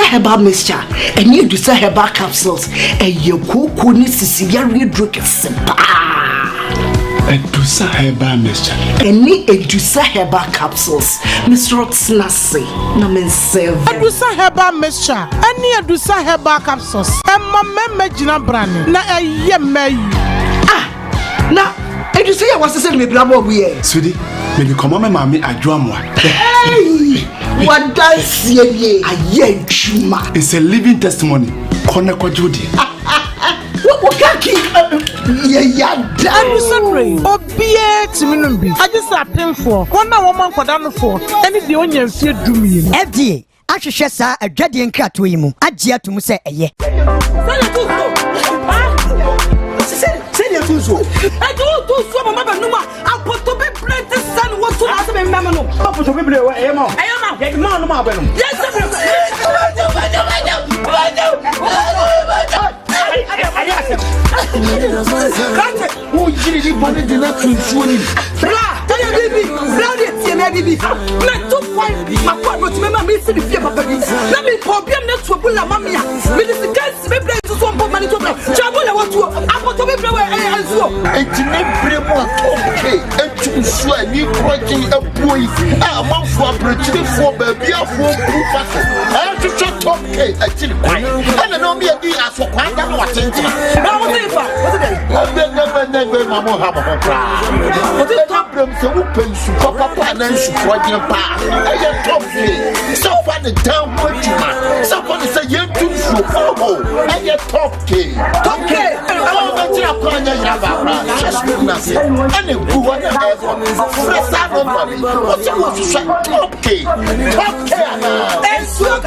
herbal mixture and you do herbal capsules and your cocoa sisi yari drink simple. Edusa herbal mixture. Any Edusa herbal capsules. Mr. Otsnasi. No men serve. Edusa herbal mixture. Any Edusa herbal capsules. Emma mejina brand. Na me. Ah. Na Edusa ya was say me blabo we. Sweetie, maybe come on mommy adwamwa. Hey. What does ye? Aye chuma. It's a living testimony. Kone kwa Judy. What kaki? Yeah, I'm sorry. Obie Timinumbi. I just happened for one woman for down for any the onion fear do me. FDA. I should share a dreading cat to him. I jeer to say a year. Say you too so. I do so, Mamma Numa. I put to be plenty son was to ask me, Mamma. I put to be I am get man. Yes, who really wanted to not to show him. Baby, let two points. My father to remember me to the fear of baby. Let me problem not to pull a mamma. Minister Gates, maybe to some money to travel. I want to. I want to be away and so. And to make more okay. And to swear me pointing a boy. I'm out for a bridge for baby. I have to shut up. Okay, I tell you. And I know me a deal as for quite a lot. Now, what's it? Never, Mamma, have a problem. But the problem is open to papa and then she for your bar. I am top so far the town put you man. Somebody say you're too slow. Oh, I am top K. Top K. Oh, but you're going to have a just nothing. And if you want to have one, fresh out of money. What's your top K? Top K. And so,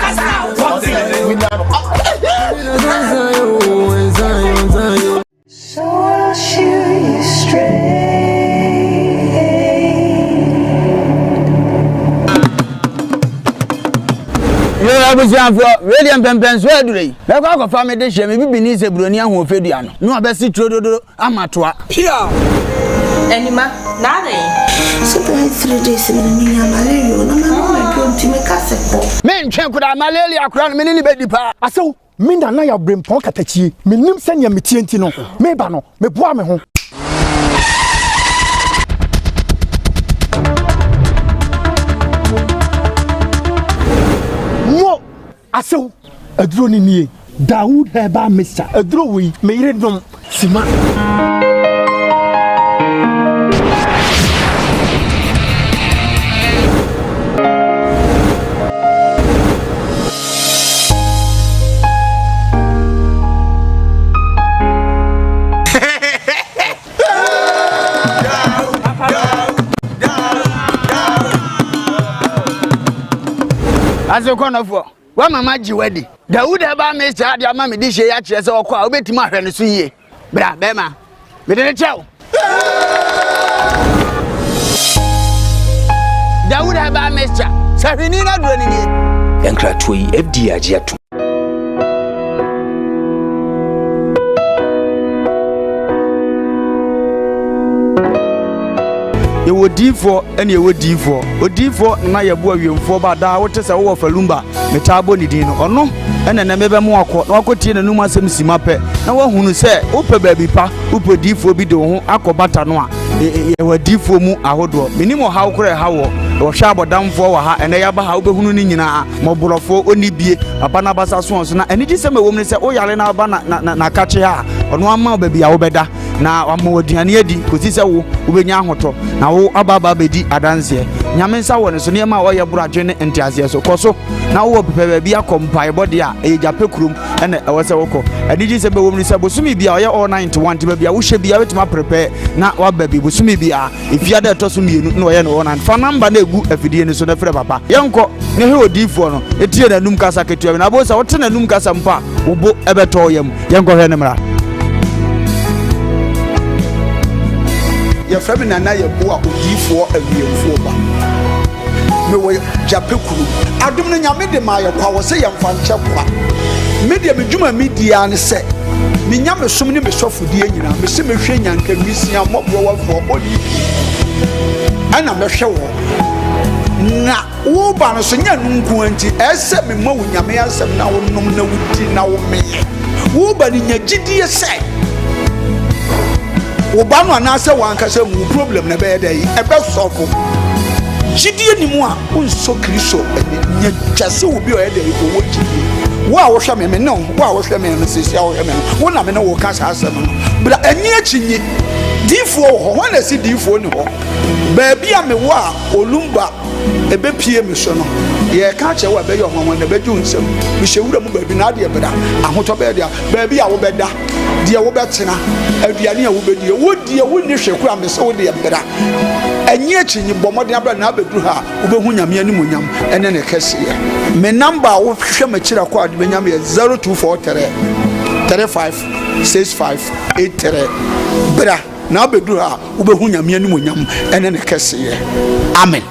so I'll shoot you straight. William Pempens where do they? Let go of family dish, maybe beneath a Brunia who fed you. No, best trodo amateur. Pure. Anima, nothing. So 3 days in the malaria. No, I'm going to make us a men check with our malaria crown mini baby pa. I saw Minda na ya brain pocketachi. Me nim send ya mitienti no. Me ba no, me boa me ho. Mo aso adro ni nie. Dawood heba mixture. Adro wi me yire dom sima. As a corner for one mamma Jiwedi. Dawood heba mixture, the mammy dish ya chess or call bit my friend to ye. Bra, Bema. We didn't tell. Dawood heba mixture. Safinina doing it. And Kratui FD Ajiatu. You would D4 and you would D4. O D4 na ya boy you for bad. What is a war for Lumba, Metabo Nidino or no? And then I never more quote, no cotin and Numa Simape. Now one who say, Upe baby pa, Upe D4 bido, Akobata noa. You were D4 mu a hodo. Minimo how could I how or shabo down for her and I aba how be hunina, Mobulafo, only be a Panabasa swans. And it is a woman say, Oh, Yalena Bana Nakacha, on one more baby, I'll better. Na wamo dianiedi kusisa wo ubenya hoto na wo ababa bedi adanse nyamensa woni so niema wo yebura dwene entiase so koso na wo pepe bia kompai body a ejape kurum ene ewose woko adiji se be wo mni se bosumi bia oye all 91 ti bia wo hye bia wetima prepare na wa baby bosumi bia ifia da to so mienu na oye no one fa number na egu afidie ni so na frɛ papa yenko ne he odifo no etie na num kasa ketua na bo se wote na num kasa mpa wo bo ebeto yam yenko hwe ne mra. Your family and I are poor for a real four. No way, Japekuru. I don't know. I made the Maya power say I'm from Chapua. Medium Juma media and say, Minyam is so many for the engine. I'm a semi-train and can miss your mob for body. And I'm a show. na wo ba no so nya nunku anti ese me ma wo nyame asem na wo nom na wudi na wo me wo ba ni nya gidie se wo ba no anase wankasa mu problem na be dey e be solve gidie ni mu a wo so kristo nya jase wo bi o e dey wo gidie wo a wo hwe me no wo a wo hwe me no se sia wo hwe me no wo na me no wo ka sa asem no bra anyi achinyi difo ho na si difo ni ho ba bia me wo a olumba ebe pie me so no ye ka che wa be yo hwanwan na be ju nsem me hyewura mu ba bi na de beda ahoto be de ba bia wo beda de wo betena aduane a wo bedi wo die wo ni hweku a me se wo de beda anyi achinyi bomode abra na abedu ha wo be hu nyame ani monyam ene ne kese me number wo hwe ma kira kwa de nyam ye 0243 35 65 83 bra na abedu ha wo be hu nyame ani monyam ene ne kese amen.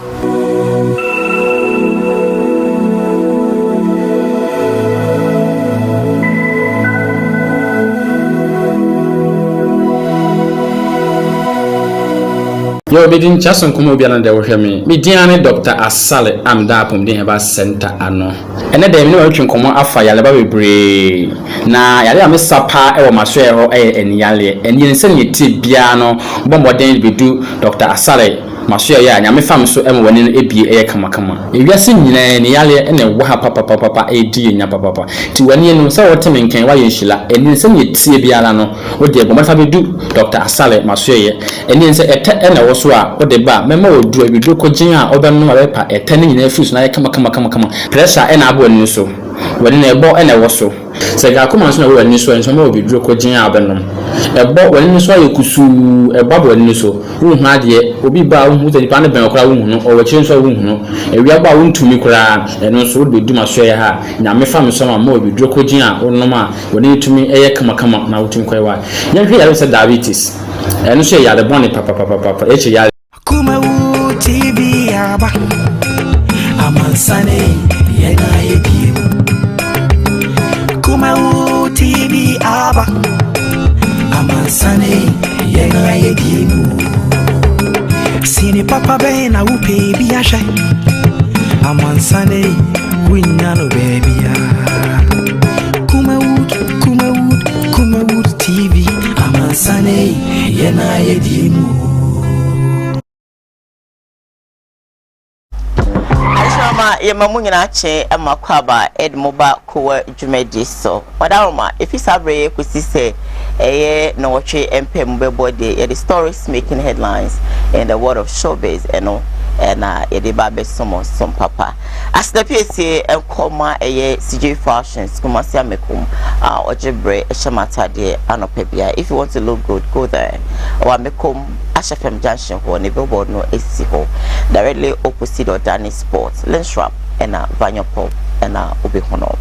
Yo bidin chason kuma obi anande wo hweme me diane Dr. Asale amda apom din heba center ano ene da me no atwen komo afa yale ba bebre na yale am sapa e wo maso e ho eniyale enyense ne ti bia no bomboden bedu Dr. Asale maso ya nyame fam so em woni no ebie eye kama ewiase nyina ne yale ene wo ha papa edi nya papa ti wani no se wote menken wa yenhila enyense ne ti bia no wo de bomba fa bedu Dr. Asale maso ye enyense ete ene wo so a wo de ba mema wo du abido kogin a obem no repa ete ne nyina fi so na ye kama pressure ene abo ni so wani na ebo ene wo so se ga kuma so na wo ni so enso ma obi duro kogin a benom ebo wani ni so ayekusu ebo abo ni so wo hu ade obi ba wo hu nipa ne ben okra wo hu no o wachi so wo hu no ewia ba wo ntumi kra eno so wo bedu ma so ye ha nyame fa me so ma obi duro kogin a wonom a wani tumi eye kama na wo tumi kwai wa nya hwe ya se diabetes eno so ya de bone papa eche ya Kumawood TV aba amansane yena yedi Kumawood TV aba amansane yena yedi sini papa be na upe bi asha amansane winyano baby Kumawood TV amansane yena yedi Yemamunyina che amakwaba edmoba kowa dwumedi so wadaroma efisabre kusise eye no watwe empem bebode the stories making headlines in the world of showbiz and yede babe some papa as the PSA enkoma eye CJ Fashions kumasia mekum ojebre eshemata de anopebia. If you want to look good, go there or mekum Ashfm Junction ho ne billboard no esiho directly opposite Odani Sports Lenshrap and Vanyopo and Obihono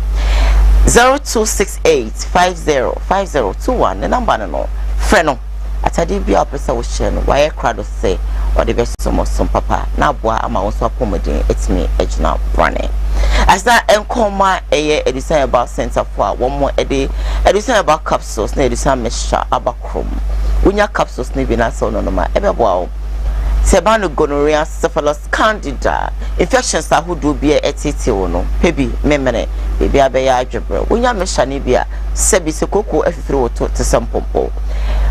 0268505021 the number no freno atadi bia pesa wo share no why crowd say or the best some papa na boa ama won so apomodin etimi ejuna brane as that enkoma eye edison about center for one more edison about capsules na edison mixture abakrom unya capsules na bi na so no ma ebe boa sebano gonorrhea syphilis candida infections ahudu bia etete wono pebi memene bebi abeya adwebre unya mixture ni bia sebi sekoko afifiri woto tesempompo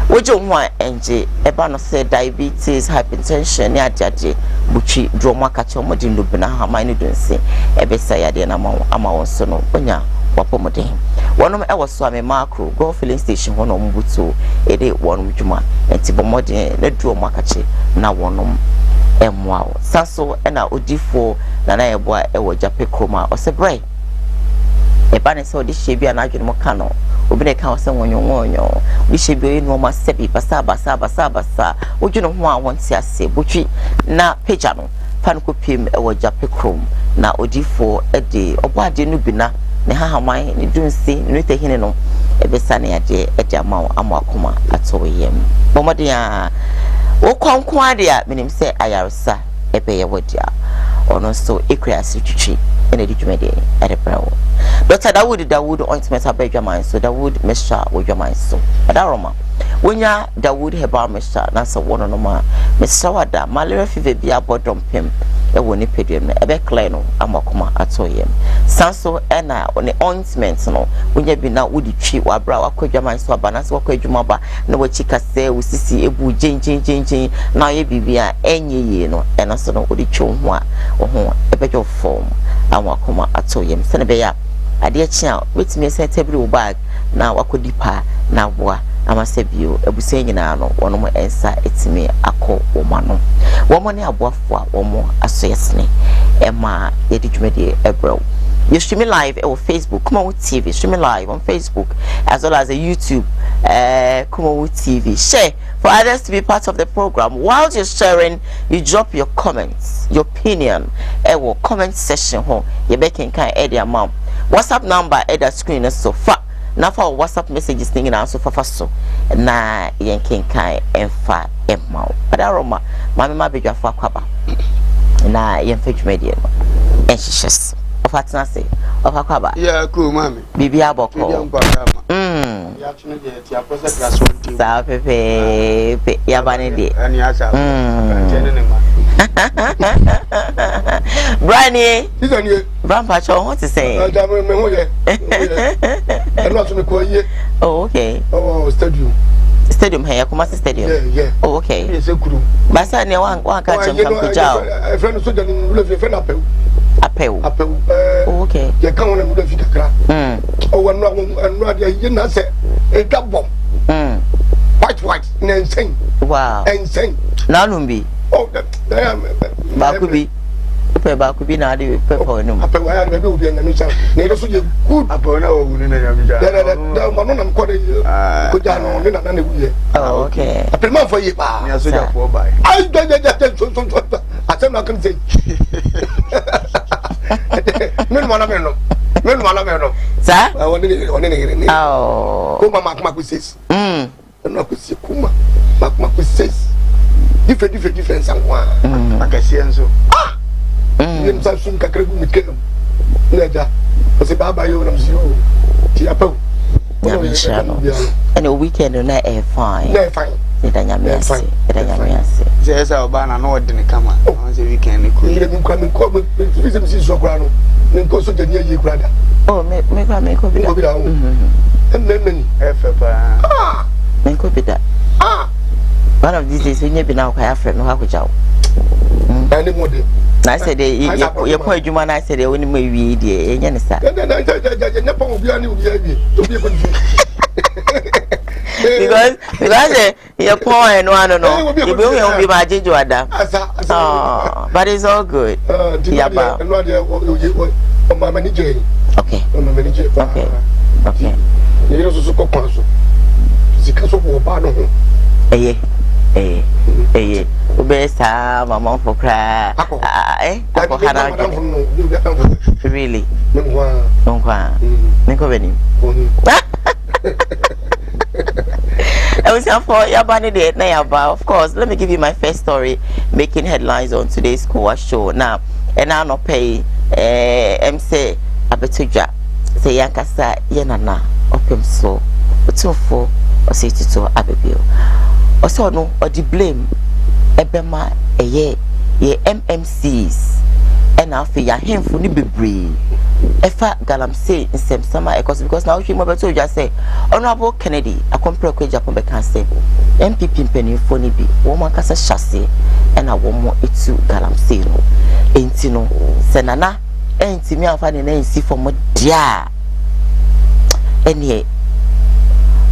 woje nwa enje eba no say diabetes hypertension ni adjade buchi droma kache omodi lubina ha mani dunsi ebesa yade na ama wonso no onya wapomoden wonom ewo so ame macro go filling station hono mbutu ede wonu dwuma enti bomodin na droma kache na wonom emwao saso na odifo na yeboa ewo jape kroma osebre eba ne so di shebia na adwene mo kano obine ka wose wonyo bi shebia no ma sebi basa odwene ho a wonti ase botwi na pagya no fan ko pim ewo jape krom na odifo ede oboade no bina ne hahaman ne dunsi ne tehine no ebesa ne ade ede amawo amakoma atoyem bomode a wo kwankwan ade a menim se ayarsa ebe ye wodia ono so ekwasi twitwi ene didwumede erebrawo Dr. Dawood ointment abedwaman so Dawood mixture wodwaman so adaroma wonya Dawood herbal mixture na so wono no ma mixture wada malaria fever bia bodom pem e woni pedwem na ebe clear no amakoma atoyem sanso na on ointment no wonya bi na wodi twi wabra wakwadwaman so aba na so wakwadwuma ba na wachika se usisi ebu jenjenjenjen na ye bibia enye ye no eno so no wodi twi ho a ho ebejo form amakoma atoyem se ne be ya ade chia wetimi se table wo bag na wakodi pa na boa amasebio ebuse nyina no wono mo ensa etimi akọ womano womo ne aboafo a womo asoyesne ema yedi dwumede ebro you stream live on Facebook Kumawood TV stream live on Facebook as well as a YouTube Kumawood TV share for others to be part of the program. While you're sharing, you drop your comments, your opinion comment section ho you can add your mom WhatsApp number at the screen is so far. Now for WhatsApp messages thing na so fafa so na yen kenkan emfa emma but aroma mama ma bedwa fa kwaba na yen fetch media no enhihyes of atna say of kwaba yeah cool mami bibi aboko ya tune de ti aposa class 1 sa pepe ya bane de ani asa tene ne ma Brani Isani Grandpa Cho what to say me ho ye I know to me ko ye oh okay oh stadium here Kumasi stadium yeah oh okay yes kuru basa ne wan ka chem kam kujao friend so dan no le friend apeu oh okay ye kan wona mu da fi kakra oh wonu ade ye na se e gabom white na insane wow insane na numbi oh bakubi bakubi na ade pepo no apeu ya be obi na mi cha na so ye good apeu na wo ni na ya mi ja da mano na ko de ko ja no ni na na wuye oh okay apeu man for ye ba ni aso ja for bai ai so asem na kan say men mana no sa oni ni oh ko mama ku says na ku si kuma mama ku says different sangwa akasia nso nim sa sun kakra gu mikelo leja o se baba yo na mzio ti apa and a weekend na fine Edanya miasi Zesa obana no odine kama on the weekend ko ile mi kwa mi fizi mi so kwa no nko so jani yi kwa da oh me ko bi da emmen efepa me ko bi da one of these days when you be now kwa friend no ha ko jawo ani mode na say dey ye po adwuma na say dey woni ma wie dey enye ne sa na pa obi ani obi awie obi ko nfi because your point no you be we be majeju ada but it's all good yeah ba no dey o ma manager okay okay you so ko kwa so sika so ko ba no eye ubesa mama for cry ako hana really nko beni I was here for Yabani Day na Yaba. Of course, let me give you my first story making headlines on today's Koowaa Show. Now, and I no pay MC Abetuja say yankasa yenana opem so otofo o say tito abebio. Also no or the blame ebema ye MMCs and afi ya hemfu ni bebre efa galamsey nsem sama because now she mobeto just say Honorable Kennedy akompre ko Japan be kan say MPP mpanifo ni bi wo man kasa hyase na wo mo etu galamsey no enti no senana enti mi afa ne na nsi fo dia enie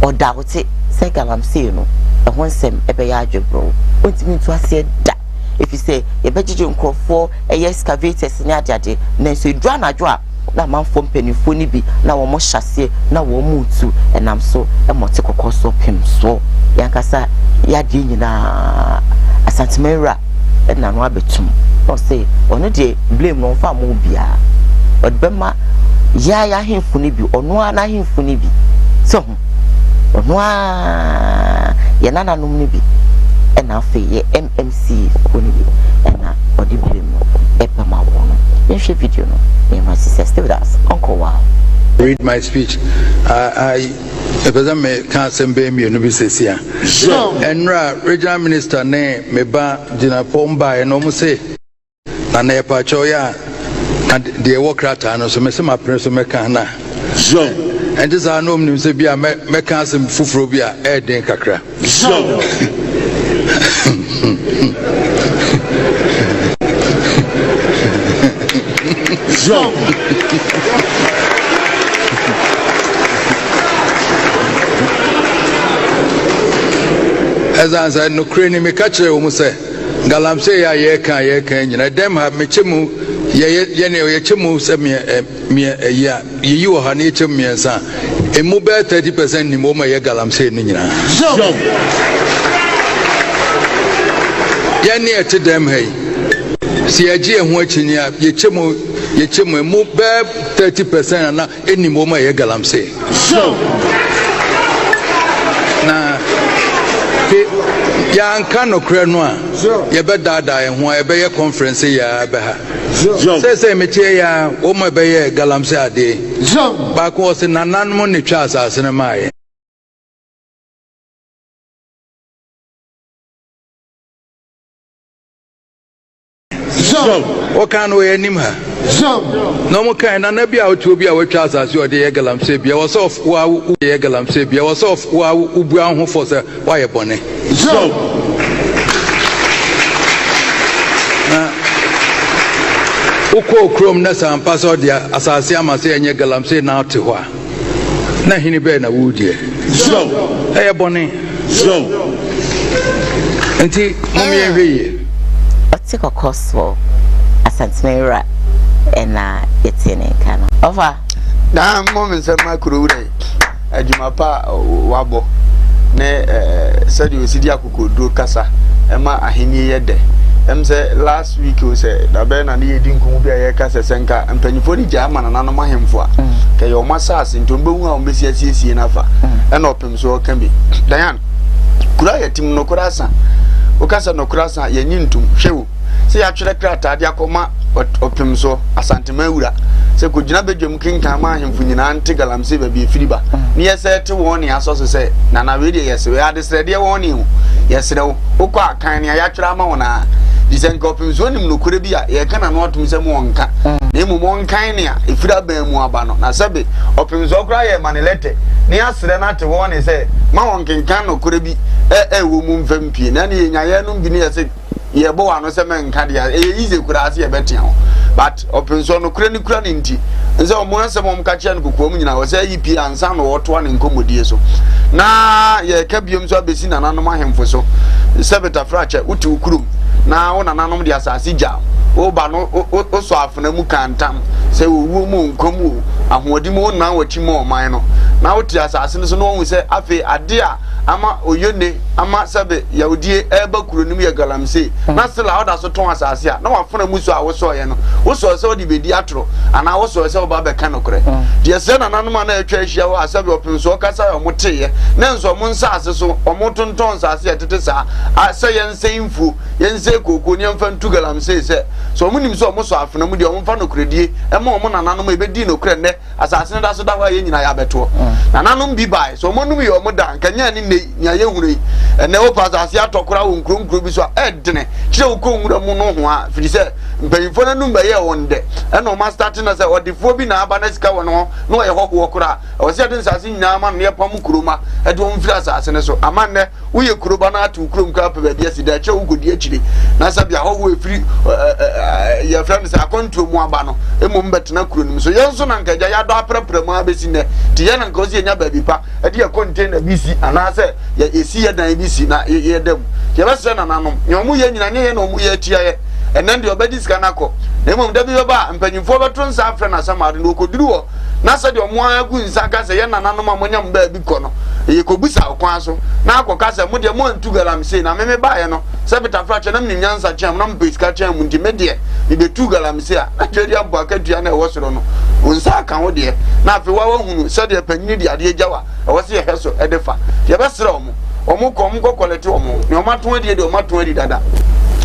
oda wote say galamsey no ehon sem ebe ya adwebro enti mi ntu ase da if you say ye bejeje nkrofo excavators ni ade na so edwa na dwo a na manfo mpanifo ni bi na wo mo hyase na wo mo utu enam so e mote kokoso pem so yankasa ya de nyina asantemera na no abetum no say ono de blame no fa mo bia odbema ya hemfu ni bi ono na hemfu ni bi so ono ya nana num ni bi na fe ye MMC koni bi na odi blame no epema wo no yenhwe video no me my sister stay with us Uncle Wow read my speech I represent me council be me no bi sesia enra regional minister ne me ba dina pomba e no mo say na ye pa cho ya and the work rata no so me se ma pre so me kan na so and this are no nim se bia me kan sem fufuro bia e den kakra so so as I said no crane me catch e wo say galamse ya ye kan nyina dem ha me chemu ye ne ye chemu se me ya yi wo ha ne chemu miensa emu be 30% ni mo ma ye galamse ni nyina so ye ne ete dem hey si agie ho akini a ye chemu emu be 30% na eni mo ma ye galamse so na ya nka no kra no a ye be dada ye ho ye be ye conference ya be ha say me tie ya o ma be ye galamse ade ba ko se nanan ne twa asase ne mai o kan o ye nim ha no mo kan na na bia o tu bia o twa asase o de ye galamse bia wo so wa ye galamse bia wo so wa ubu an ho fo se wa ye bone na uko krom na sampa so dia asase amase enye galamse na ate ho na hini be na wudie e bone enti mummy ehwe ati kokoso asantmera ena yetene kana over na mummy se makuru wure adwuma pa wabo ne sadi osidi akokodo kasa ema ahini yede say last week we say da be na ne yedi nkomu bia ye kasa senka mpanyifo ni jama na nanom ahemfo a ke yo masase ntombe hu a ombesi asiesie nafa e na opem so ka bi dayan kura yetim no kura sa o kasa no kura sa ye nyintum hwewo se ya twere krata de akoma opem so asantema wura se ko gina bedwam kinkan ma ahemfo nyina ante galamse ba bi firiba ne ye se te won ne aso so se na na we de ye se we ade srede won ne hu ye sre wo ko akan ne ya twere ma wona disen kopim so nim no kure bia ye kana no otum se mo wonka na emu mo nkan ne a efira ban mu aba no na sabe opim so kra ye manelete ne asre na te won ne se ma wonkenkan no kure bi wo mu mfampie na ne nya ye no bi ne ye se ye bo wa no se men nka dia easy kura ase ye betia ho but opim so no kure ni kura ni nti nse o mo nse mo mka chia no kokuo mu nyina wo se yipi ansa no woto ne nkomodie so na ye ka biom so abesi na nanom ahemfo so sebeta frache uti ukurum na wona nanom dia asase ja o ba no o so afuna mu kantam se wo mu nkomu ahodi mu na wati mu oman no na woti asase no so no hu se afi ade a ama oyone ama sabe yaudie eba kuronim ya galamse na sela oda so ton asase a na wafuna mu so a wo so ye no wo so se odi bedi atro ana wo so se oba be ka no kore de se na nanom na atwa ahia wo asabe opin so kasa yo moteye na nso mo nsase so omotonton asase etete sa asa yense mfu yense koko ni mfa ntu galamse se so munim so mo so afuna mu de o mfa no kredie e ma o mo nananom e bedi no kre ne asase ne da so da wa ye nyina ya beto nananom bi bai so mo num ye o mo da nkanya ni nya ye huru ene o pa asase atokora wo nkronkro bi so edene kire wo ko nwura mu no ho a firi se mpanyifo na num ba ye wonde ene o ma start na se odifo bi na aba na sika wo no no ye hokwo kora o se de nsase nyina ma no ye pam kuroma e de o mfiri asase ne so amanne wo ye kuroba na atu kurom ka pa ba bi asida kire wo godi akire na sabia ho wo efiri ya friend se akonto mu aba no emu mbetena kuronim so yenso na nkaja ya do aprapra mu abesi ne ti ye na nkozi enya ba bi pa e de container bisi ana se ya esi ya dan bisi na ye dem ye bese na nanom ye mu ye nyina ye na mu ye tia ye enen de obedi sika nako emu da bi ba mpanyimfo beto nsa afre na samade no koduru wo na se de omo agu nsa ka se ye na nanom amonyam ba bi ko no ye kobusa okwan so na akoka se mu de mo antu galamse na meme ba ye no se beta frache na mnim nyansa chem na mbeska chem mu ndi medie bi betu galamse a na twedi abo akadua na e wosoro no nsa aka wo de na afi wa hunu se de panyini de ade agyawa e wose ye heso edefa ye besere omo ko quality omo ne omato ade de omato ade dada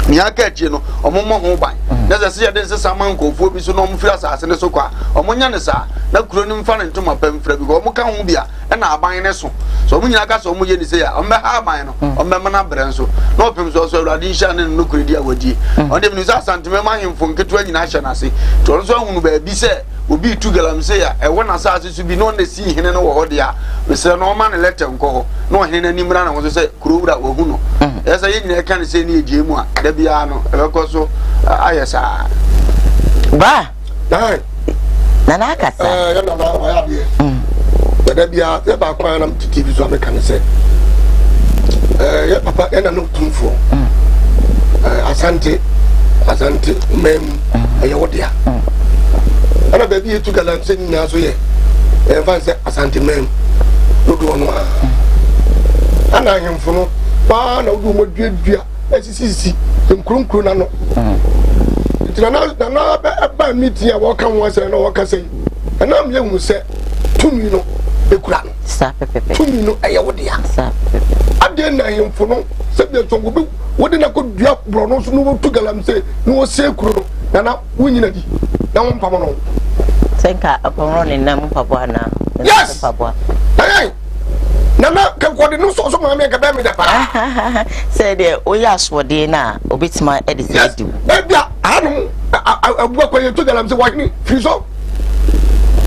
ni aka tie no omomo ho ban na se ya den se saman kofo bi so no mfira asase ne so kwa omonya ne sa na kuro ni mfa ne ntoma pam mfira bi ko omoka ho bia na aban ne so omunyina ka so omoye ni se ya ombe ha aban no ombe mana bere so na opem so awurade hia ne no kuro di awadi on dem ni so asanteme ma hemfo nketo anyina hia na se to so hunu ba bi se obi tu galam se ya ewo na sa ase so bi no na si hene no wo ho dia we se no ma ne letter nko ho no hene na nimra na wo se kuro wura wo hu no esa ye nyina ka ne se ni ejie mu a da bia no ebeko so ayesa ba dai na akasa ya na wa ya bi da bia e ba kwa na TV so America ne se ya papa ena no tumfo asante mem ya wodia ana ba bi etu galan se nyina so ye fan se asante mem no do no ana hemfo no pa na do mo duadua esisi nkrunkru na no na ba meeting ya wo kan wo se na wo ka se na me hu se tumi no ekura no sa pepe tumi no eye wo dia sa ade na hemfo no se bi tongo bi wo de na ko dua bro no so no tu galam se no wo se kuro no na wo nyina di na wo mpamo no senka aporo ne na mpabo ana yes mpabo hey nana ka ko de no so ma me ka ba me da pa say de o ya swode na obitima edisi adu e bia anu abu ko ye to galam se wa ni friso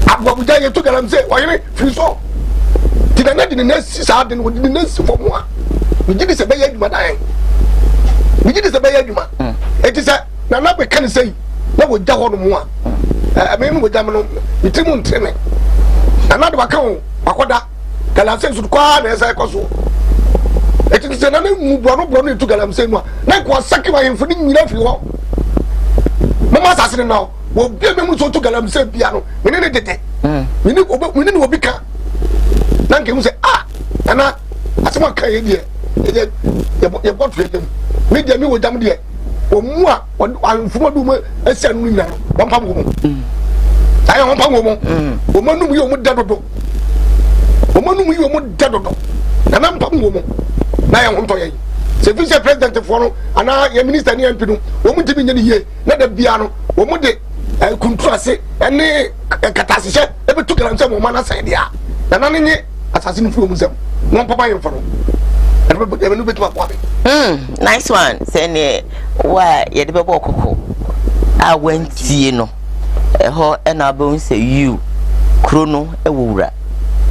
abu ja ye to galam se wa ni friso ti na di na si sa de no di na si fo mo a mi di se be ya duma dan mi di se be ya duma e ti se nana be kan sei na wo ja ho no mo a me mo ja me no mi ti mu ntreme nana de wa kan akoda galam se su kwa na esa ko so e ti se na mu bro no tu galam se no na ko saki wa yemfo ni nyina fi ho mama sasire na wo bia me mu so tu galam se bia no me ne dete me ne obi ka na nke mu se ana asema kan ye die ye bot fe dem me dia me wo jam die o mu a anfuma du ma esa nu nyina won pam wo mu ayi won pam wo mu o manu mu ye o mu dadodo o manu mu ye o mu dadodo na na pam wo mu na ye won to ye se vice president for no ana ye minister ni MP no wo mu tibi nyani ye na da bia no wo mu de kuntrase ene katasise e betu galam se mo mana sa dia na na nye assassin fu mu sem won papa ye for no e no betu papa nice one say ne wa ye de bebo kokko a wantie no ho e na ba un say you krono e wura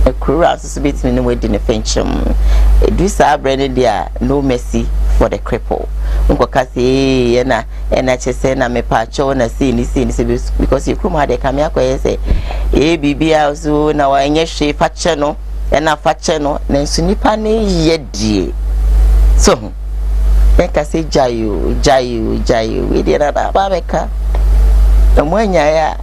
e krura so bit me we di ne fenchem do sa brand dia no mercy for the cripple nko ka say na chese na me pa cho na see ni because you kuma de kamia ko say e bibia so na wa enye hwe fache no e na fache no na nsu nipa ne yedie so e ka say jayu we dey na ba beka no mwanya ya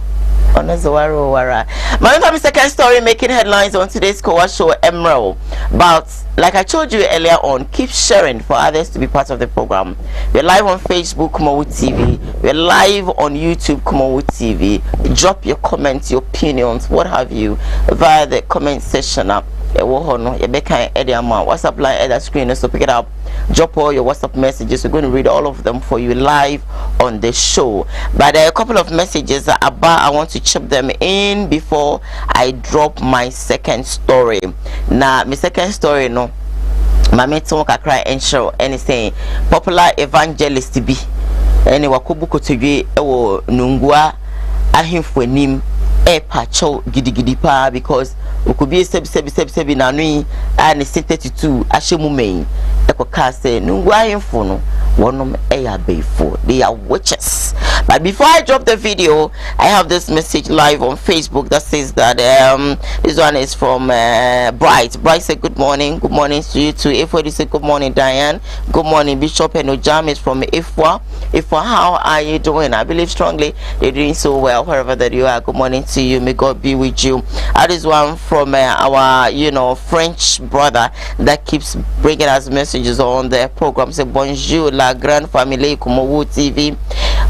Wara. My second story making headlines on today's Koowaa Show Emerald. But like I told you earlier on, keep sharing for others to be part of the program. We're live on Facebook, Kumawood TV. We're live on YouTube, Kumawood TV. Drop your comments, your opinions, what have you, via the comment section up. WhatsApp line at that screen, so pick it up. Drop all your WhatsApp messages. We're going to read all of them for you live on the show. But there are a couple of messages I want to chip them in before I drop my second story. Now, my second story, no, my mate won't cry and show anything. Popular evangelist be any wakubuko to be nungwa ahimfwenim pacho gidi pa because we could be sebi na nui and 32 ashemu main ekoka say nungwa ahimfo no wonom eya beifo they are witches. But before I drop the video, I have this message live on Facebook that says that this one is from Bright said good morning to you too. Ifwa say good morning Diane, good morning Bishop Enojam is from Ifwa, how are you doing? I believe strongly they're doing so well wherever that you are. Good morning to you, may God be with you. This one from our French brother that keeps bringing us messages on the program. Say bonjour la grande famille Kumawood TV.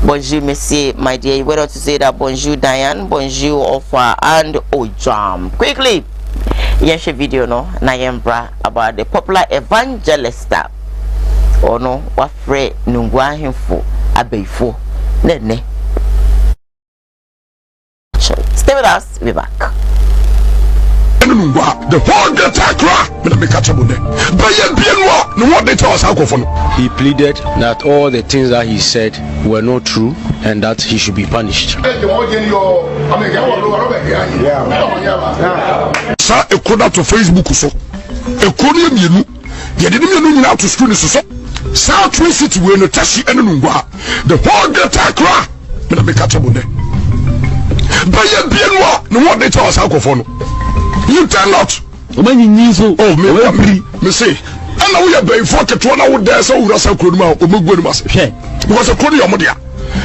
Bonjour monsieur, my dear. You went on to say that bonjour Diane, bonjour Ofa and Ojam. Quickly, yes, video no Nayembra about the popular evangelist ono wafre nungwa ahemfo abeifo nene. Stay with us, we'll be back. The whole He pleaded that all the things that he said were not true and that he should be punished. Sir, a code to Facebook so. A code you didn't out to school so. South Twin City will not touch you and the whole Gatakra. By a bien no what they tell us alcohol. You tell not. When you need so, oh, me say, and now we are very fortunate to one out there, so that's a good man, because a code your media.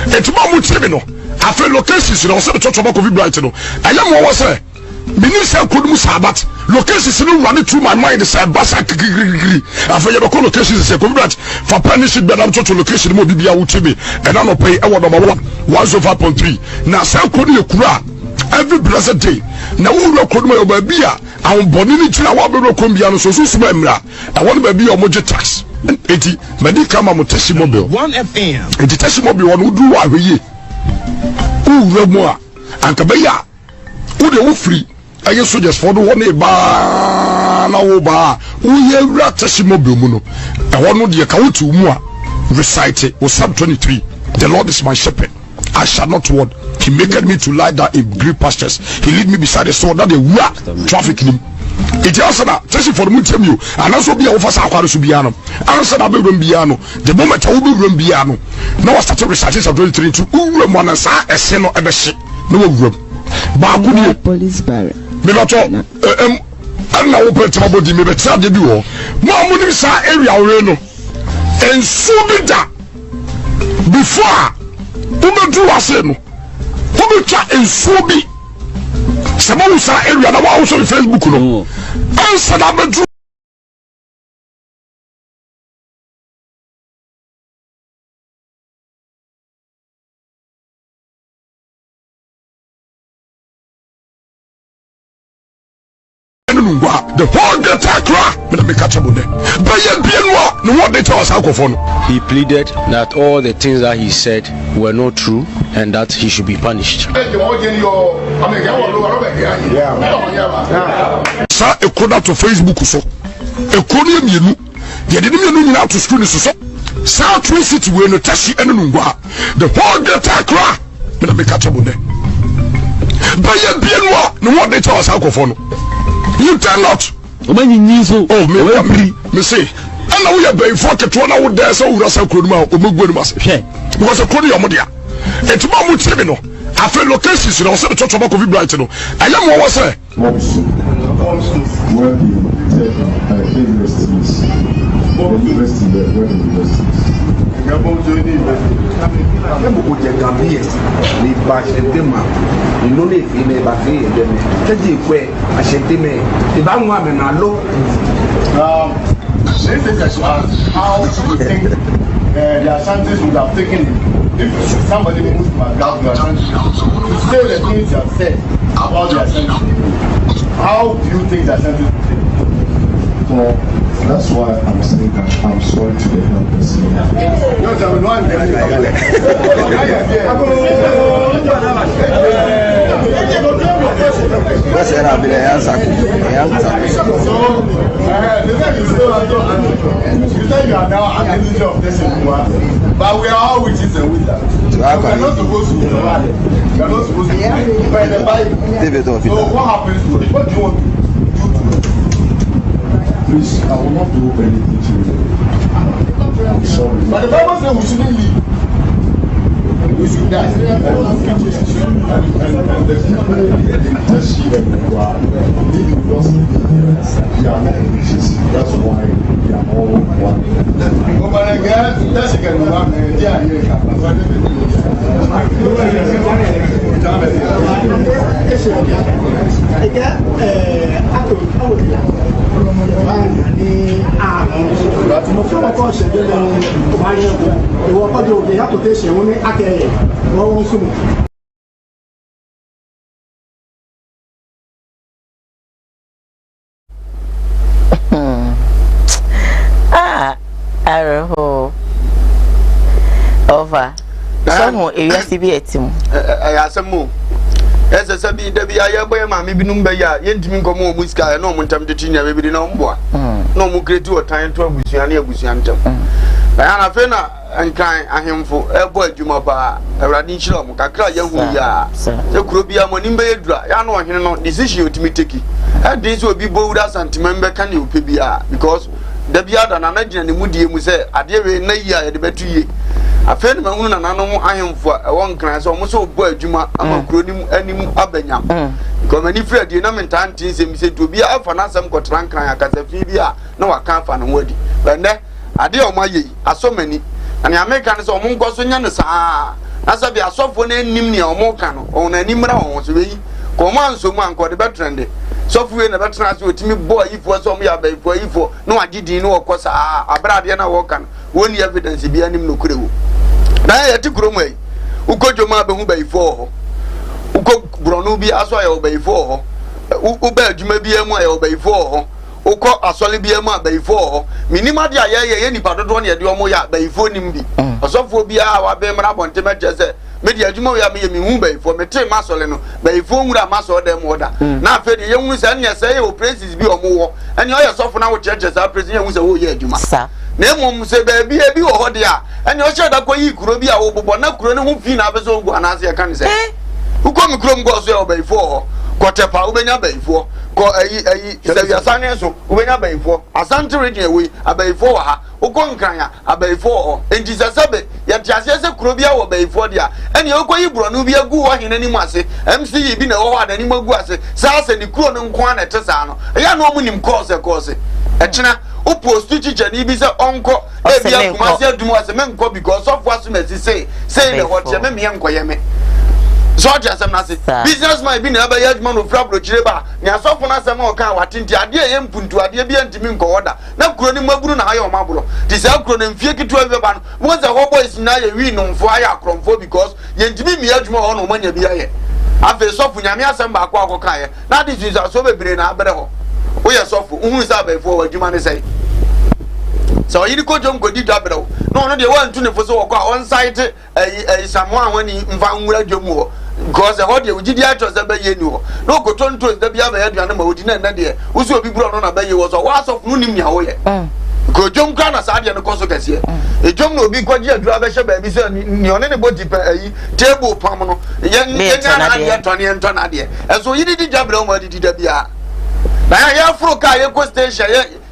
It's Mamu Tribino. I feel locations, you know, so the church of Brighton. I am what was say. Minister could Musabat. Locations running through my mind is a Basak. I feel your locations is a convert for punishing better to location will be out to me, and I'm not pay our number 105.3. Now, Sam Kodi Kura every blessed day. Now, we will call my baby. I'm born to our Colombian, so Sumemra. I want to be a mojo tax. 80 Medicama Motesi Mobile 1 FM. And the Tessimobile one who do what we who more and Kabaya who the free. I used to just for the one ba na wo ba we rat Tessimobile muno. I want no dear Kautu Mua recite it was Psalm 23. The Lord is my shepherd. I shall not want. He maketh me to lie down in green pastures. He lead me beside the sword that they were trafficking him. It is also testing for the mutum you and also be over Sakwaru Subiano. Answer that bedroom piano. The moment I will be room piano. Now I started reciting Psalm 23 to Uram and Sa a seno and a shit. No room. Babu police barrack. Minato and now open to my body, maybe tell the duo. Mamma sa area reno. And so be that before Uber do aseno. Uber chat and so be. Someone sa area na wa also Facebook no. Answer that bedroom. The whole he pleaded that all the things that he said were not true and that he should be punished. Sir, a code to Facebook so. A code you didn't out to school so. South Twin City will not touch you and the whole Gatakra. By a bien no what they tell us alcohol. You tell not. When you need so, oh, me say, and now we are very fortunate to one out there, so that's a good man, because a code your media. It's Mamu Tribino. I feel locations, you know, so the church of Brighton. I am what was say. How do you think the Ashantis would have taken it if somebody moved to my ground to say the things you have said about the Ashantis? How do you think the Ashantis would take it? Well, that's why I'm saying that I'm sorry to the helpers. You say you are now an enemy of this but we are all witches and wizards. We are not supposed to be divided. We are not supposed to be by the Bible. So what happens to it? What do you want to do? Please, I will not do anything to you. I'm sorry. But the Bible says we shouldn't leave. We should die. And the people in this year who are living with us, we are not witches. That's why we are all one. Oh my God, that's a good one. Arrow. ewia bi etim asemo ese sabi da bi aye boy ma me binum ba ya yentimi nkomo muska na omuntam de tinya be bi na omboa na omu kreti otan to abusuan na abusuan ntam ya na fe na nkan ahemfo ebo adwuma ba awrade nchira omu kakra ya hu ya se kuro bia mo nimbe edura ya na ohene no decision otimi teki e dey so obi bowura santimembe kan e ope bia because da bia da na na gina ne mudie mu se ade we na yi a de betuye afeni ma hunu na nanom ahemfo e won kran se omo so obo adwuma ama kuro nim anim abanyam ko mani fredi na mentantin se mi se to bia afa na asem ko tran kran akasa fi bia na waka afa no wadi bende ade o ma yi asomani ani America ne se omo nko so nya ne saa asabi asofo na nim ne omo ka no on na nimra won so yi ko mo anso mu anko de betrende software na betrana so otimi boy ifo so mo ya ba ifo na wagidi ni wokosa abrade na woka no woni evidence bia nim no kurewo na ya ti kuro mai ukojo ma be hu ba ifo ho uko bronu bi aso ya ba ifo ho uba adwuma bi emu ya ba ifo ho uko asole bi emu ba ifo ho minima dia ye nipa dodo na ye de omo ya ba ifo nim bi osofo bi a wa be mra bonte meje media adwuma ya me hu ba ifo mete masole no ba ifo nwura maso dem oda na afa de ye hu se ne se ye o praises bi omo wo ene o ye sofo na wo cheche sa praises ye hu se wo ye adwuma na emom se ba bi ebi wo ho de a ene o che da ko yi kuro bi a wo bobo na kuro ne hu fi na abeso ogu anase ye kan se uko mi kuro mgo so ye ba ifo ho ko tepa ubenya ba ifo ko ayi se ya sane so ubenya ba ifo asante region we aba ifo wa ha uko nkranya aba ifo ho enti sesebe ya tiase se kuro bi a wo ba ifo de a ene o ko yi bronu bi agu wo hene ni mu ase MC bi na wo ho adani magu ase sa se ni kuro no nko ana tesa no ya no mu nim course e china o post teacher ni bi se onko e bi akuma se adumu ase men ko because of what message say the what me enkoye me so just na say businessman bi na ba ya aduma no frabro chireba ni asofo na asem o kan watinti ade ye mpuntu ade bi antimi nko oda na kuro ni maguru na ayo maburo ti say kuro na mfie kitu ave ba no wo say ho boys na ye wi no mfo aya akromfo because ye ntimi mi aduma ho no manya bi aye afi sofu nyame asem ba akwa akoka ye na this is so bebre na abere ho wo ye sofu hu say ba ifo aduma ne say so yiri ko jom ko di dabere no no de wan tu ne fo so ko on site samoa wani mfa nwura jom wo because how dey ugidi acho se be ye ni ho no ko tonto se bia ba ya duane ma odi na de uso obi bro no na be ye wo so wa so nu nim ya wo ye ko jom ka na sa de no ko so kase e jom no obi kwaji adura be hye ba bi se ni one ne body pa table pam no ye na de to ne ento na de e so yidi di jabra o ma di da bia na ya fro ka ye ko station